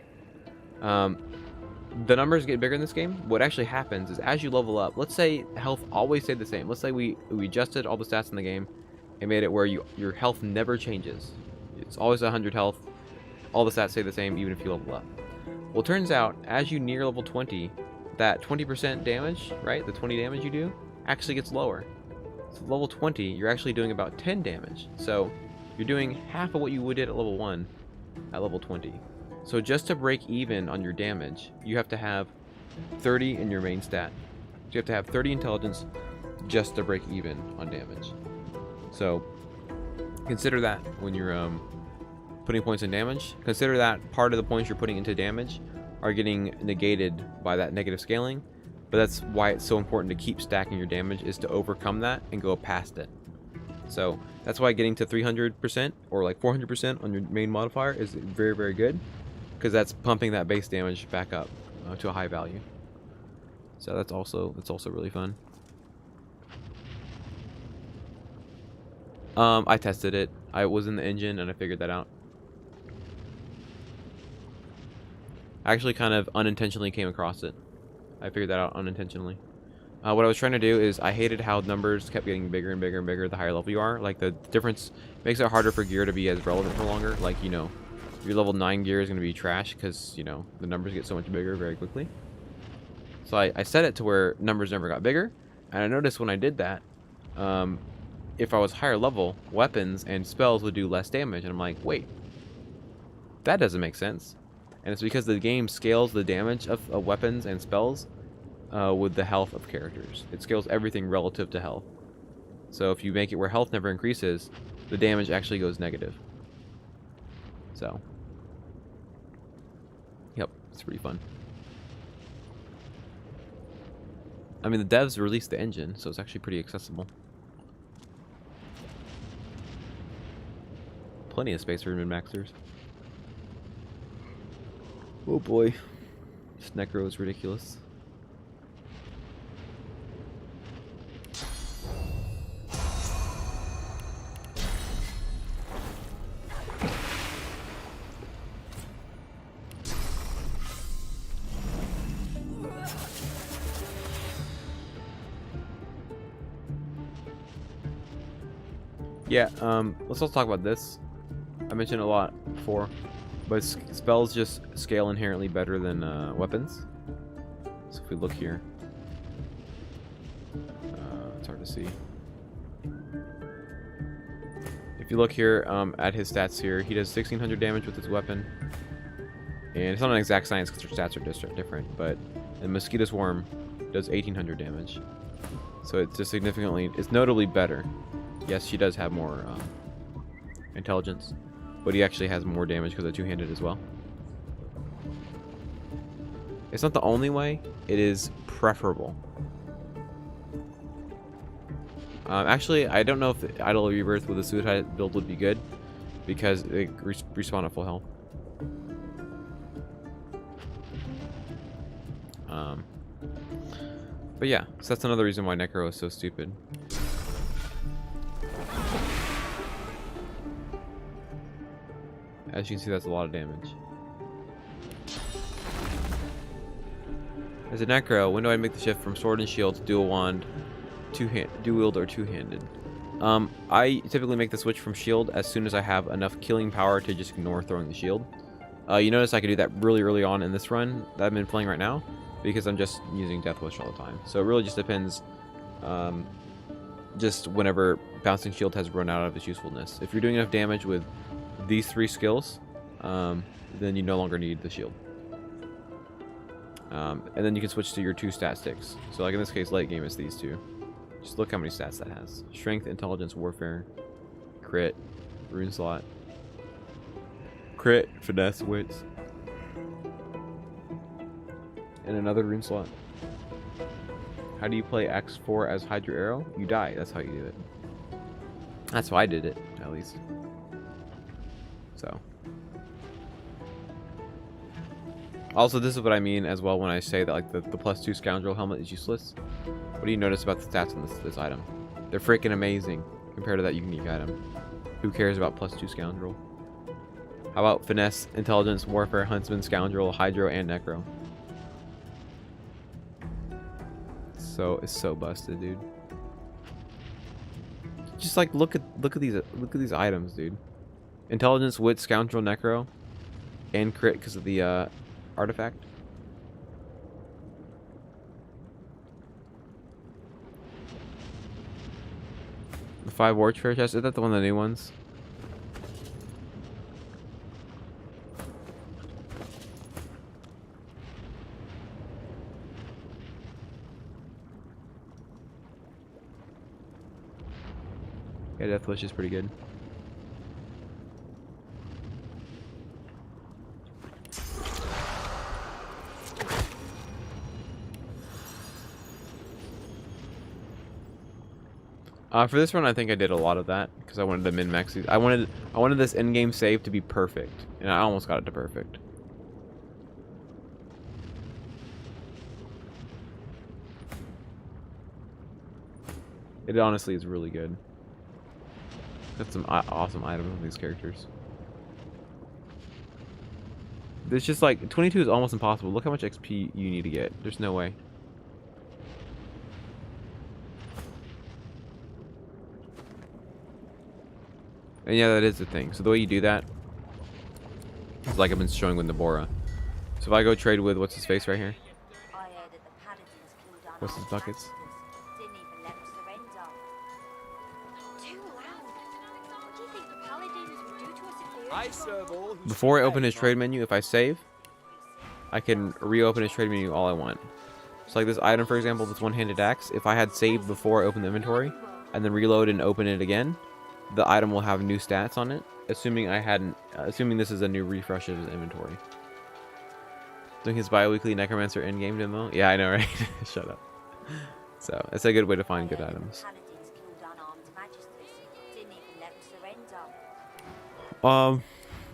the numbers get bigger in this game. What actually happens is as you level up, let's say health always stayed the same. Let's say we adjusted all the stats in the game and made it where your health never changes. It's always 100 health. All the stats stay the same even if you level up. Well, it turns out as you near level 20, that 20% damage, right? The 20 damage you do actually gets lower. So level 20, you're actually doing about 10 damage. So you're doing half of what you would did at level 1 at level 20. So just to break even on your damage, you have to have 30 in your main stat. So you have to have 30 intelligence just to break even on damage. So consider that when you're putting points in damage. Consider that part of the points you're putting into damage are getting negated by that negative scaling. But that's why it's so important to keep stacking your damage, is to overcome that and go past it. So that's why getting to 300% or like 400% on your main modifier is very, very good, because that's pumping that base damage back up to a high value. So that's also really fun. I tested it. I was in the engine and I figured that out. I actually kind of unintentionally came across it. I figured that out unintentionally. What I was trying to do is I hated how numbers kept getting bigger and bigger and bigger the higher level you are. Like the difference makes it harder for gear to be as relevant for longer. Like, you know, your level 9 gear is going to be trash because, you know, the numbers get so much bigger very quickly. So I set it to where numbers never got bigger. And I noticed when I did that, if I was higher level, weapons and spells would do less damage. And I'm like, wait, that doesn't make sense. And it's because the game scales the damage of weapons and spells with the health of characters. It scales everything relative to health. So if you make it where health never increases, the damage actually goes negative. So, yep, it's pretty fun. I mean, the devs released the engine, so it's actually pretty accessible. Plenty of space for min-maxers. Oh boy, this Necro is ridiculous. Yeah, let's also talk about this. I mentioned it a lot before, but spells just scale inherently better than weapons. So if we look here, it's hard to see. If you look here at his stats here, he does 1600 damage with his weapon. And it's not an exact science because their stats are different, but the Mosquito Swarm does 1800 damage. So it's just significantly, it's notably better. Yes, she does have more intelligence, but he actually has more damage because of two-handed as well. It's not the only way, it is preferable. Actually, I don't know if the Idol Rebirth with a Suicide build would be good, because it respawn at full health. But yeah, so that's another reason why Necro is so stupid. As you can see, that's a lot of damage. As a Necro, when do I make the shift from sword and shield to dual wand, dual wield, or two-handed? I typically make the switch from shield as soon as I have enough killing power to just ignore throwing the shield. You notice I can do that really early on in this run that I've been playing right now, because I'm just using Death Wish all the time. So it really just depends, just whenever Bouncing Shield has run out of its usefulness. If you're doing enough damage with these 3 skills, then you no longer need the shield. And then you can switch to your 2 stat sticks. So like in this case, late game is these 2. Just look how many stats that has. Strength, Intelligence, Warfare, Crit, Rune Slot, Crit, Finesse, Wits, and another Rune Slot. How do you play X4 as Hydra Arrow? You die. That's how you do it. That's how I did it, at least. So. Also, this is what I mean as well when I say that like the +2 Scoundrel helmet is useless. What do you notice about the stats on this item? They're freaking amazing compared to that unique item. Who cares about +2 Scoundrel? How about Finesse, Intelligence, Warfare, Huntsman, Scoundrel, Hydro, and Necro? It's so busted, dude. Just like look at these items, dude. Intelligence, wit, scoundrel, necro, and crit because of the artifact. The 5 warfare chest, is that the one of the new ones? Yeah, Death Wish is pretty good. For this one, I think I did a lot of that because I wanted to min-max these. I wanted this in-game save to be perfect, and I almost got it to perfect. It honestly is really good. Got some awesome items on these characters. It's just like 22 is almost impossible. Look how much XP you need to get. There's no way. And yeah, that is the thing. So the way you do that is like I've been showing with Nabora. So if I go trade with what's his face right here? What's his buckets? Before I open his trade menu, if I save, I can reopen his trade menu all I want. So like this item, for example, this one-handed axe, if I had saved before I opened the inventory, and then reload and open it again, the item will have new stats on it, assuming I hadn't, assuming this is a new refresh of his inventory. Doing his bi-weekly Necromancer endgame demo? Yeah, I know, right? Shut up. So, it's a good way to find good items.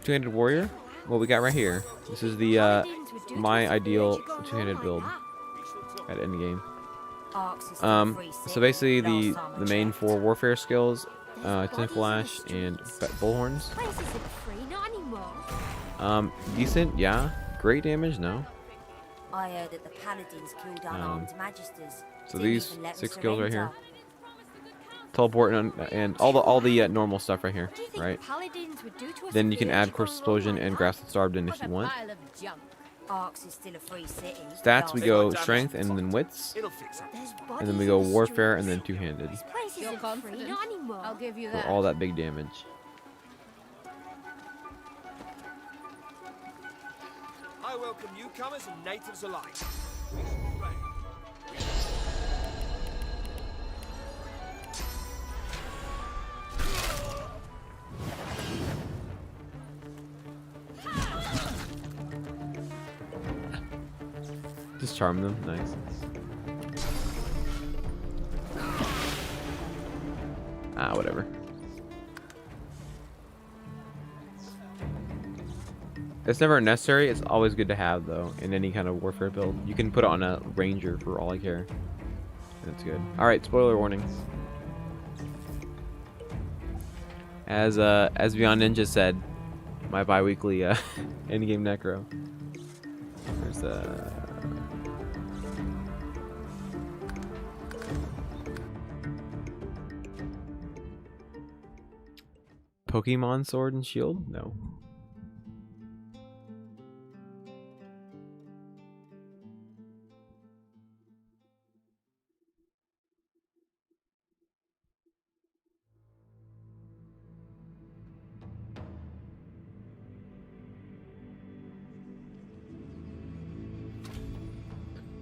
Two-handed warrior? What we got right here. This is the, my ideal two-handed build at endgame. So basically the main 4 warfare skills, Tentacle Lash and Bullhorns. Decent, yeah. Great damage, no. I heard that the paladins killed unarmed magisters. So these 6 skills right here. Teleport and all the normal stuff right here, right? Then you can add Course Explosion and Grasp the Starved in if you want. Stats, we go Strength and then Wits. And then we go Warfare and then Two-handed. I'll give you For that. all that big damage. I welcome newcomers and natives alike. Just charm them, nice. Ah, whatever. It's never necessary. It's always good to have, though, in any kind of warfare build. You can put it on a ranger for all I care. That's good. All right, spoiler warning. As Beyond Ninja said, my bi-weekly endgame necro. There's Pokemon Sword and Shield? No.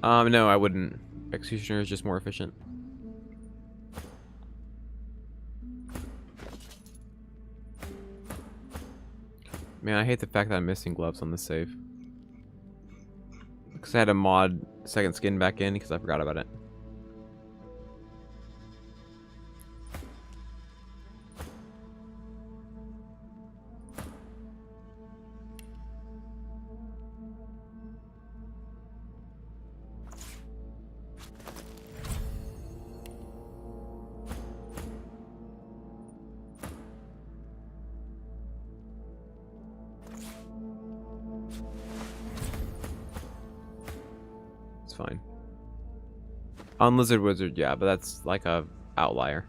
No, I wouldn't. Executioner is just more efficient. Man, I hate the fact that I'm missing gloves on the save. Because I had to mod second skin back in because I forgot about it. Fine. On Lizard Wizard, yeah, but that's like a outlier.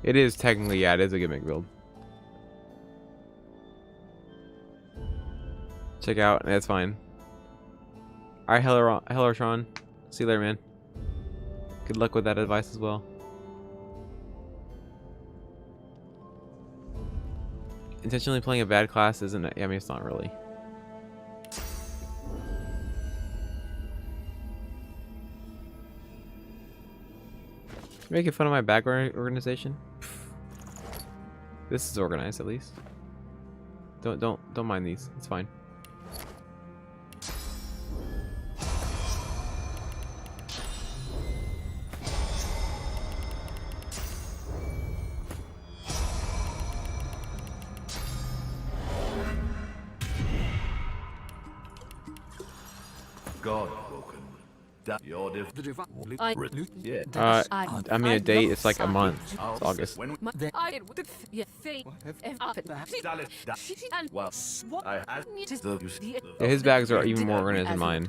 It is technically, yeah, it is a gimmick build. Check out, that's fine. Alright, Hellertron. See you later, man. Good luck with that advice as well. Intentionally playing a bad class isn't, I mean, it's not really. Making fun of my background organization? This is organized at least. Don't mind these. It's fine. God broken. Your I mean a date, it's like a month. It's August. Yeah, his bags are even more organized than mine.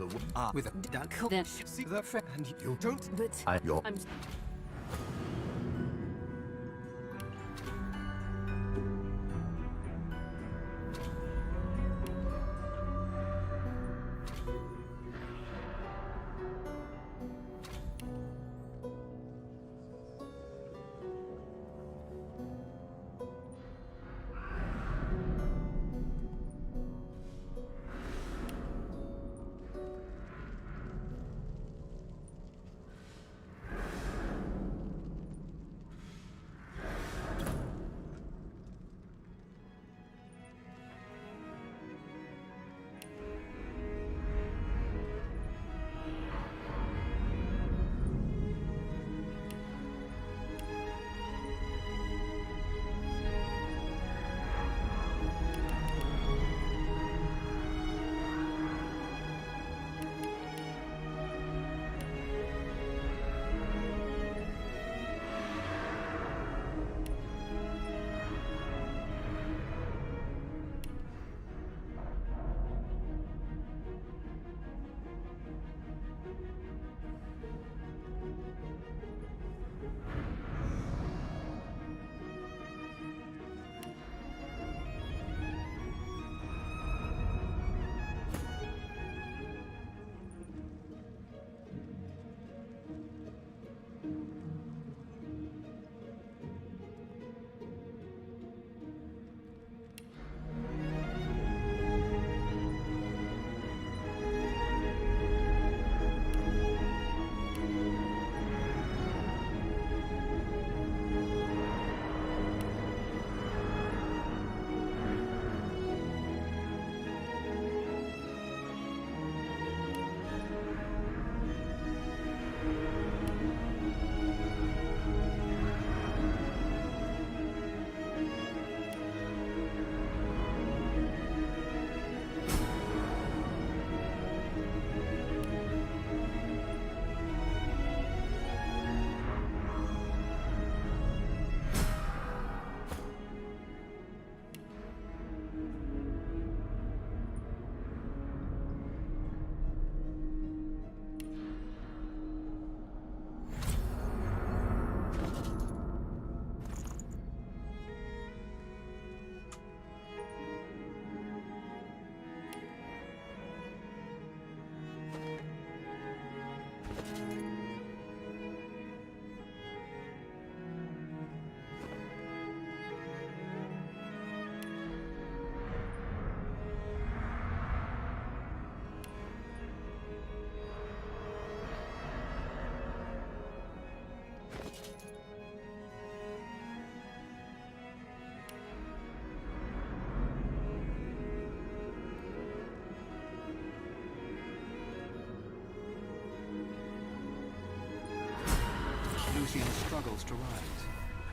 Lucian struggles to rise,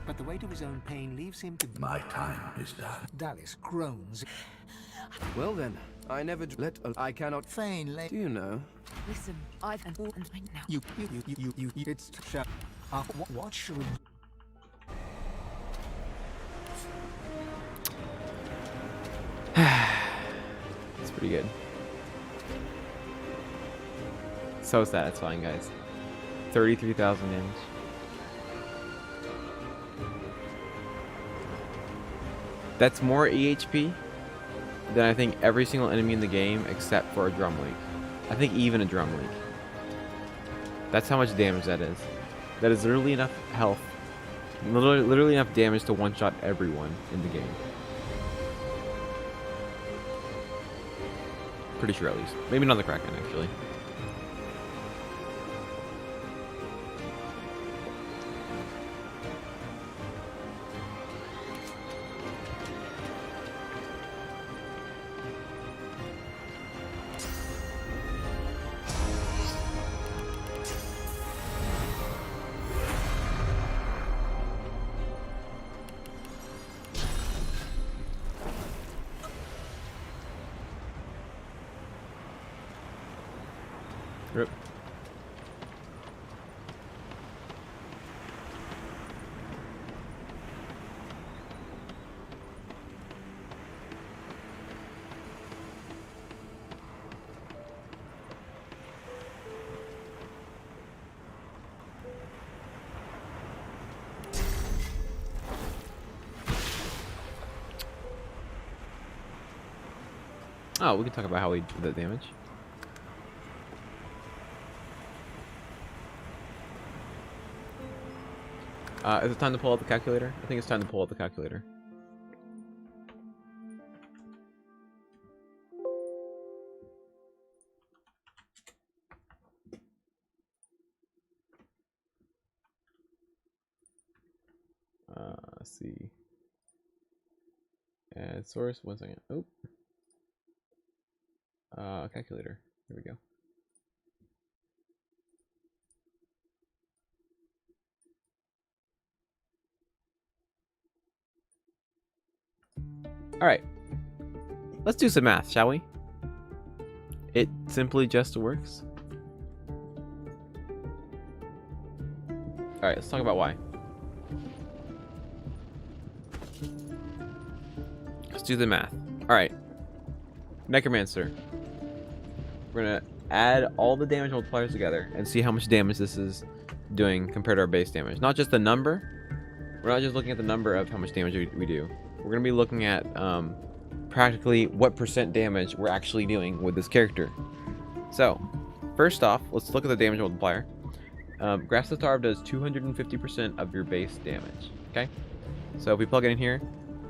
but the weight of his own pain leaves him to... My time is done. Dallas groans. Well then, I never I cannot feign. Do you know? Listen, I've an all and right now. You. It's shut. What should we? It's pretty good. So satisfying, guys. 33,000 damage. That's more EHP than I think every single enemy in the game except for a drum leak. I think even a drum leak. That's how much damage that is. That is literally enough health. Literally enough damage to one-shot everyone in the game. Pretty sure at least. Maybe not the Kraken, actually. Rip. Oh, we can talk about how we do the damage. Is it time to pull out the calculator? I think it's time to pull out the calculator. Let's see. Add source, 1 second. Oh. Calculator. Here we go. Alright. Let's do some math, shall we? It simply just works. Alright, let's talk about why. Let's do the math. Alright. Necromancer. We're gonna add all the damage multipliers together and see how much damage this is doing compared to our base damage. Not just the number. We're not just looking at the number of how much damage we do. We're going to be looking at practically what % damage we're actually doing with this character. So, first off, let's look at the damage multiplier. Grasp the Starve does 250% of your base damage. Okay? So if we plug it in here,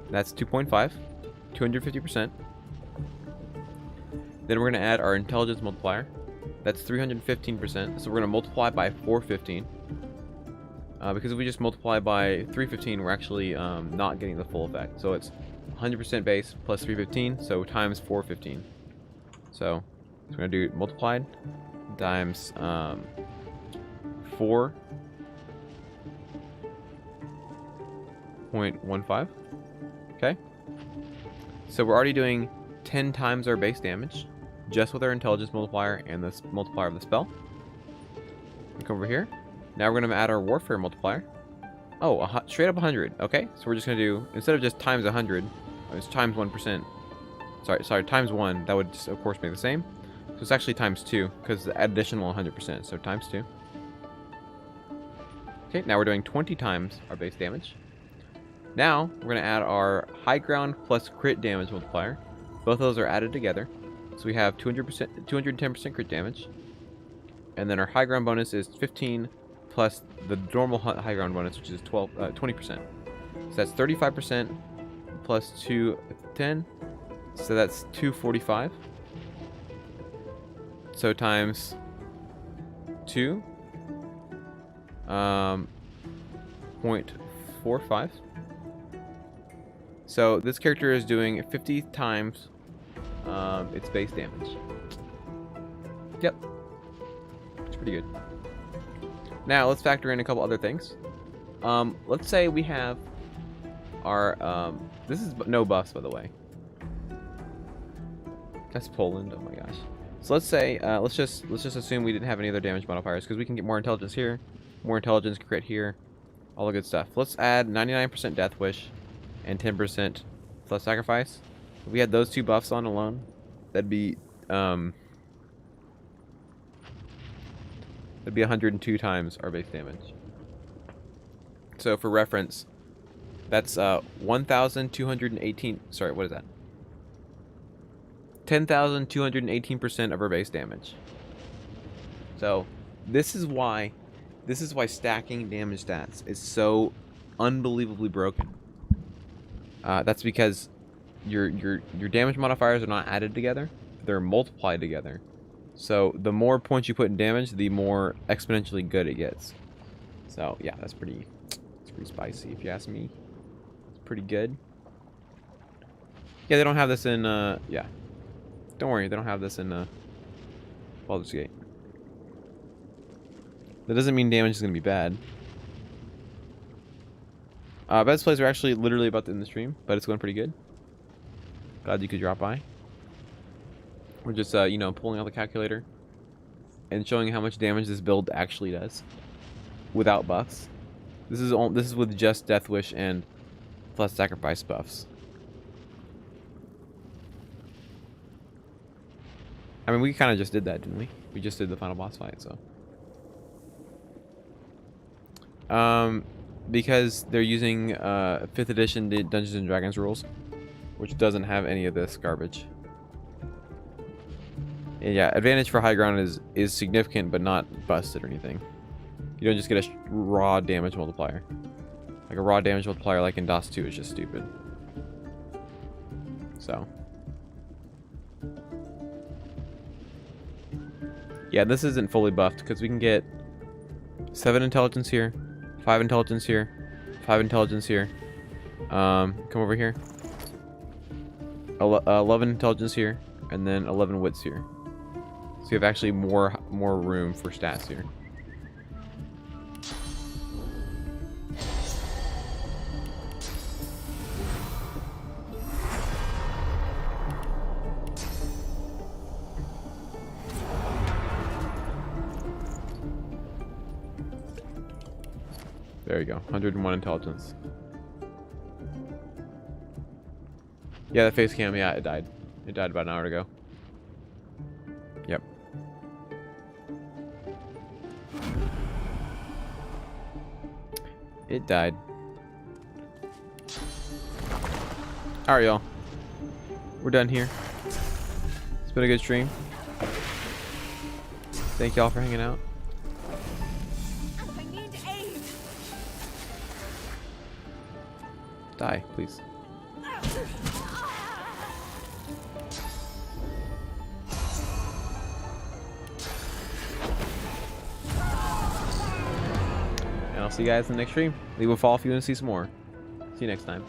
that's 2.5, 250%. Then we're going to add our intelligence multiplier. That's 315%. So we're going to multiply by 415. Because if we just multiply by 315, we're actually not getting the full effect. So it's 100% base plus 315, so times 415. So we're going to do multiplied times 4.15. Okay. So we're already doing 10 times our base damage just with our intelligence multiplier and the multiplier of the spell. Look over here. Now we're going to add our warfare multiplier. Oh, straight up 100. Okay, so we're just going to do, instead of just times 100, it's times 1%. Sorry, times 1. That would just, of course, make the same. So it's actually times 2, because the additional 100%. So times 2. Okay, now we're doing 20 times our base damage. Now, we're going to add our high ground plus crit damage multiplier. Both of those are added together. So we have 210% crit damage. And then our high ground bonus is 15 plus the normal high ground bonus, which is 20%. So that's 35% plus 210. So that's 245. So times 2. 0.45. So this character is doing 50 times its base damage. Yep. It's pretty good. Now let's factor in a couple other things. Let's say we have our this is no buffs, by the way. That's Poland. Oh my gosh. So let's say let's just assume we didn't have any other damage modifiers because we can get more intelligence here, more intelligence crit here, all the good stuff. Let's add 99% Death Wish and 10% plus sacrifice. If we had those two buffs on alone, that'd be 102 times our base damage. So for reference, that's 1,218. Sorry, what is that? 10,218% of our base damage. So this is why stacking damage stats is so unbelievably broken. That's because your damage modifiers are not added together; they're multiplied together. So the more points you put in damage, the more exponentially good it gets. So yeah, it's pretty spicy if you ask me. It's pretty good. Yeah, they don't have this in yeah. Don't worry, they don't have this in Baldur's Gate. That doesn't mean damage is gonna be bad. Best plays are actually literally about to end the stream, but it's going pretty good. Glad you could drop by. We're just, you know, pulling out the calculator and showing how much damage this build actually does without buffs. This is with just Death Wish and plus sacrifice buffs. I mean, we kind of just did that, didn't we? We just did the final boss fight, so. Because they're using 5th edition Dungeons and Dragons rules, which doesn't have any of this garbage. Yeah, advantage for high ground is significant, but not busted or anything. You don't just get a raw damage multiplier. Like a raw damage multiplier like in DOS2 is just stupid. So. Yeah, this isn't fully buffed because we can get 7 intelligence here, 5 intelligence here, 5 intelligence here. Come over here. 11 intelligence here, and then 11 wits here. So you have actually more room for stats here. There you go, 101 intelligence. Yeah, the face cam, yeah, it died. It died about an hour ago. Yep. It died. Alright, y'all. We're done here. It's been a good stream. Thank y'all for hanging out. I need aid. Die, please. And I'll see you guys in the next stream. Leave a follow if you want to see some more. See you next time.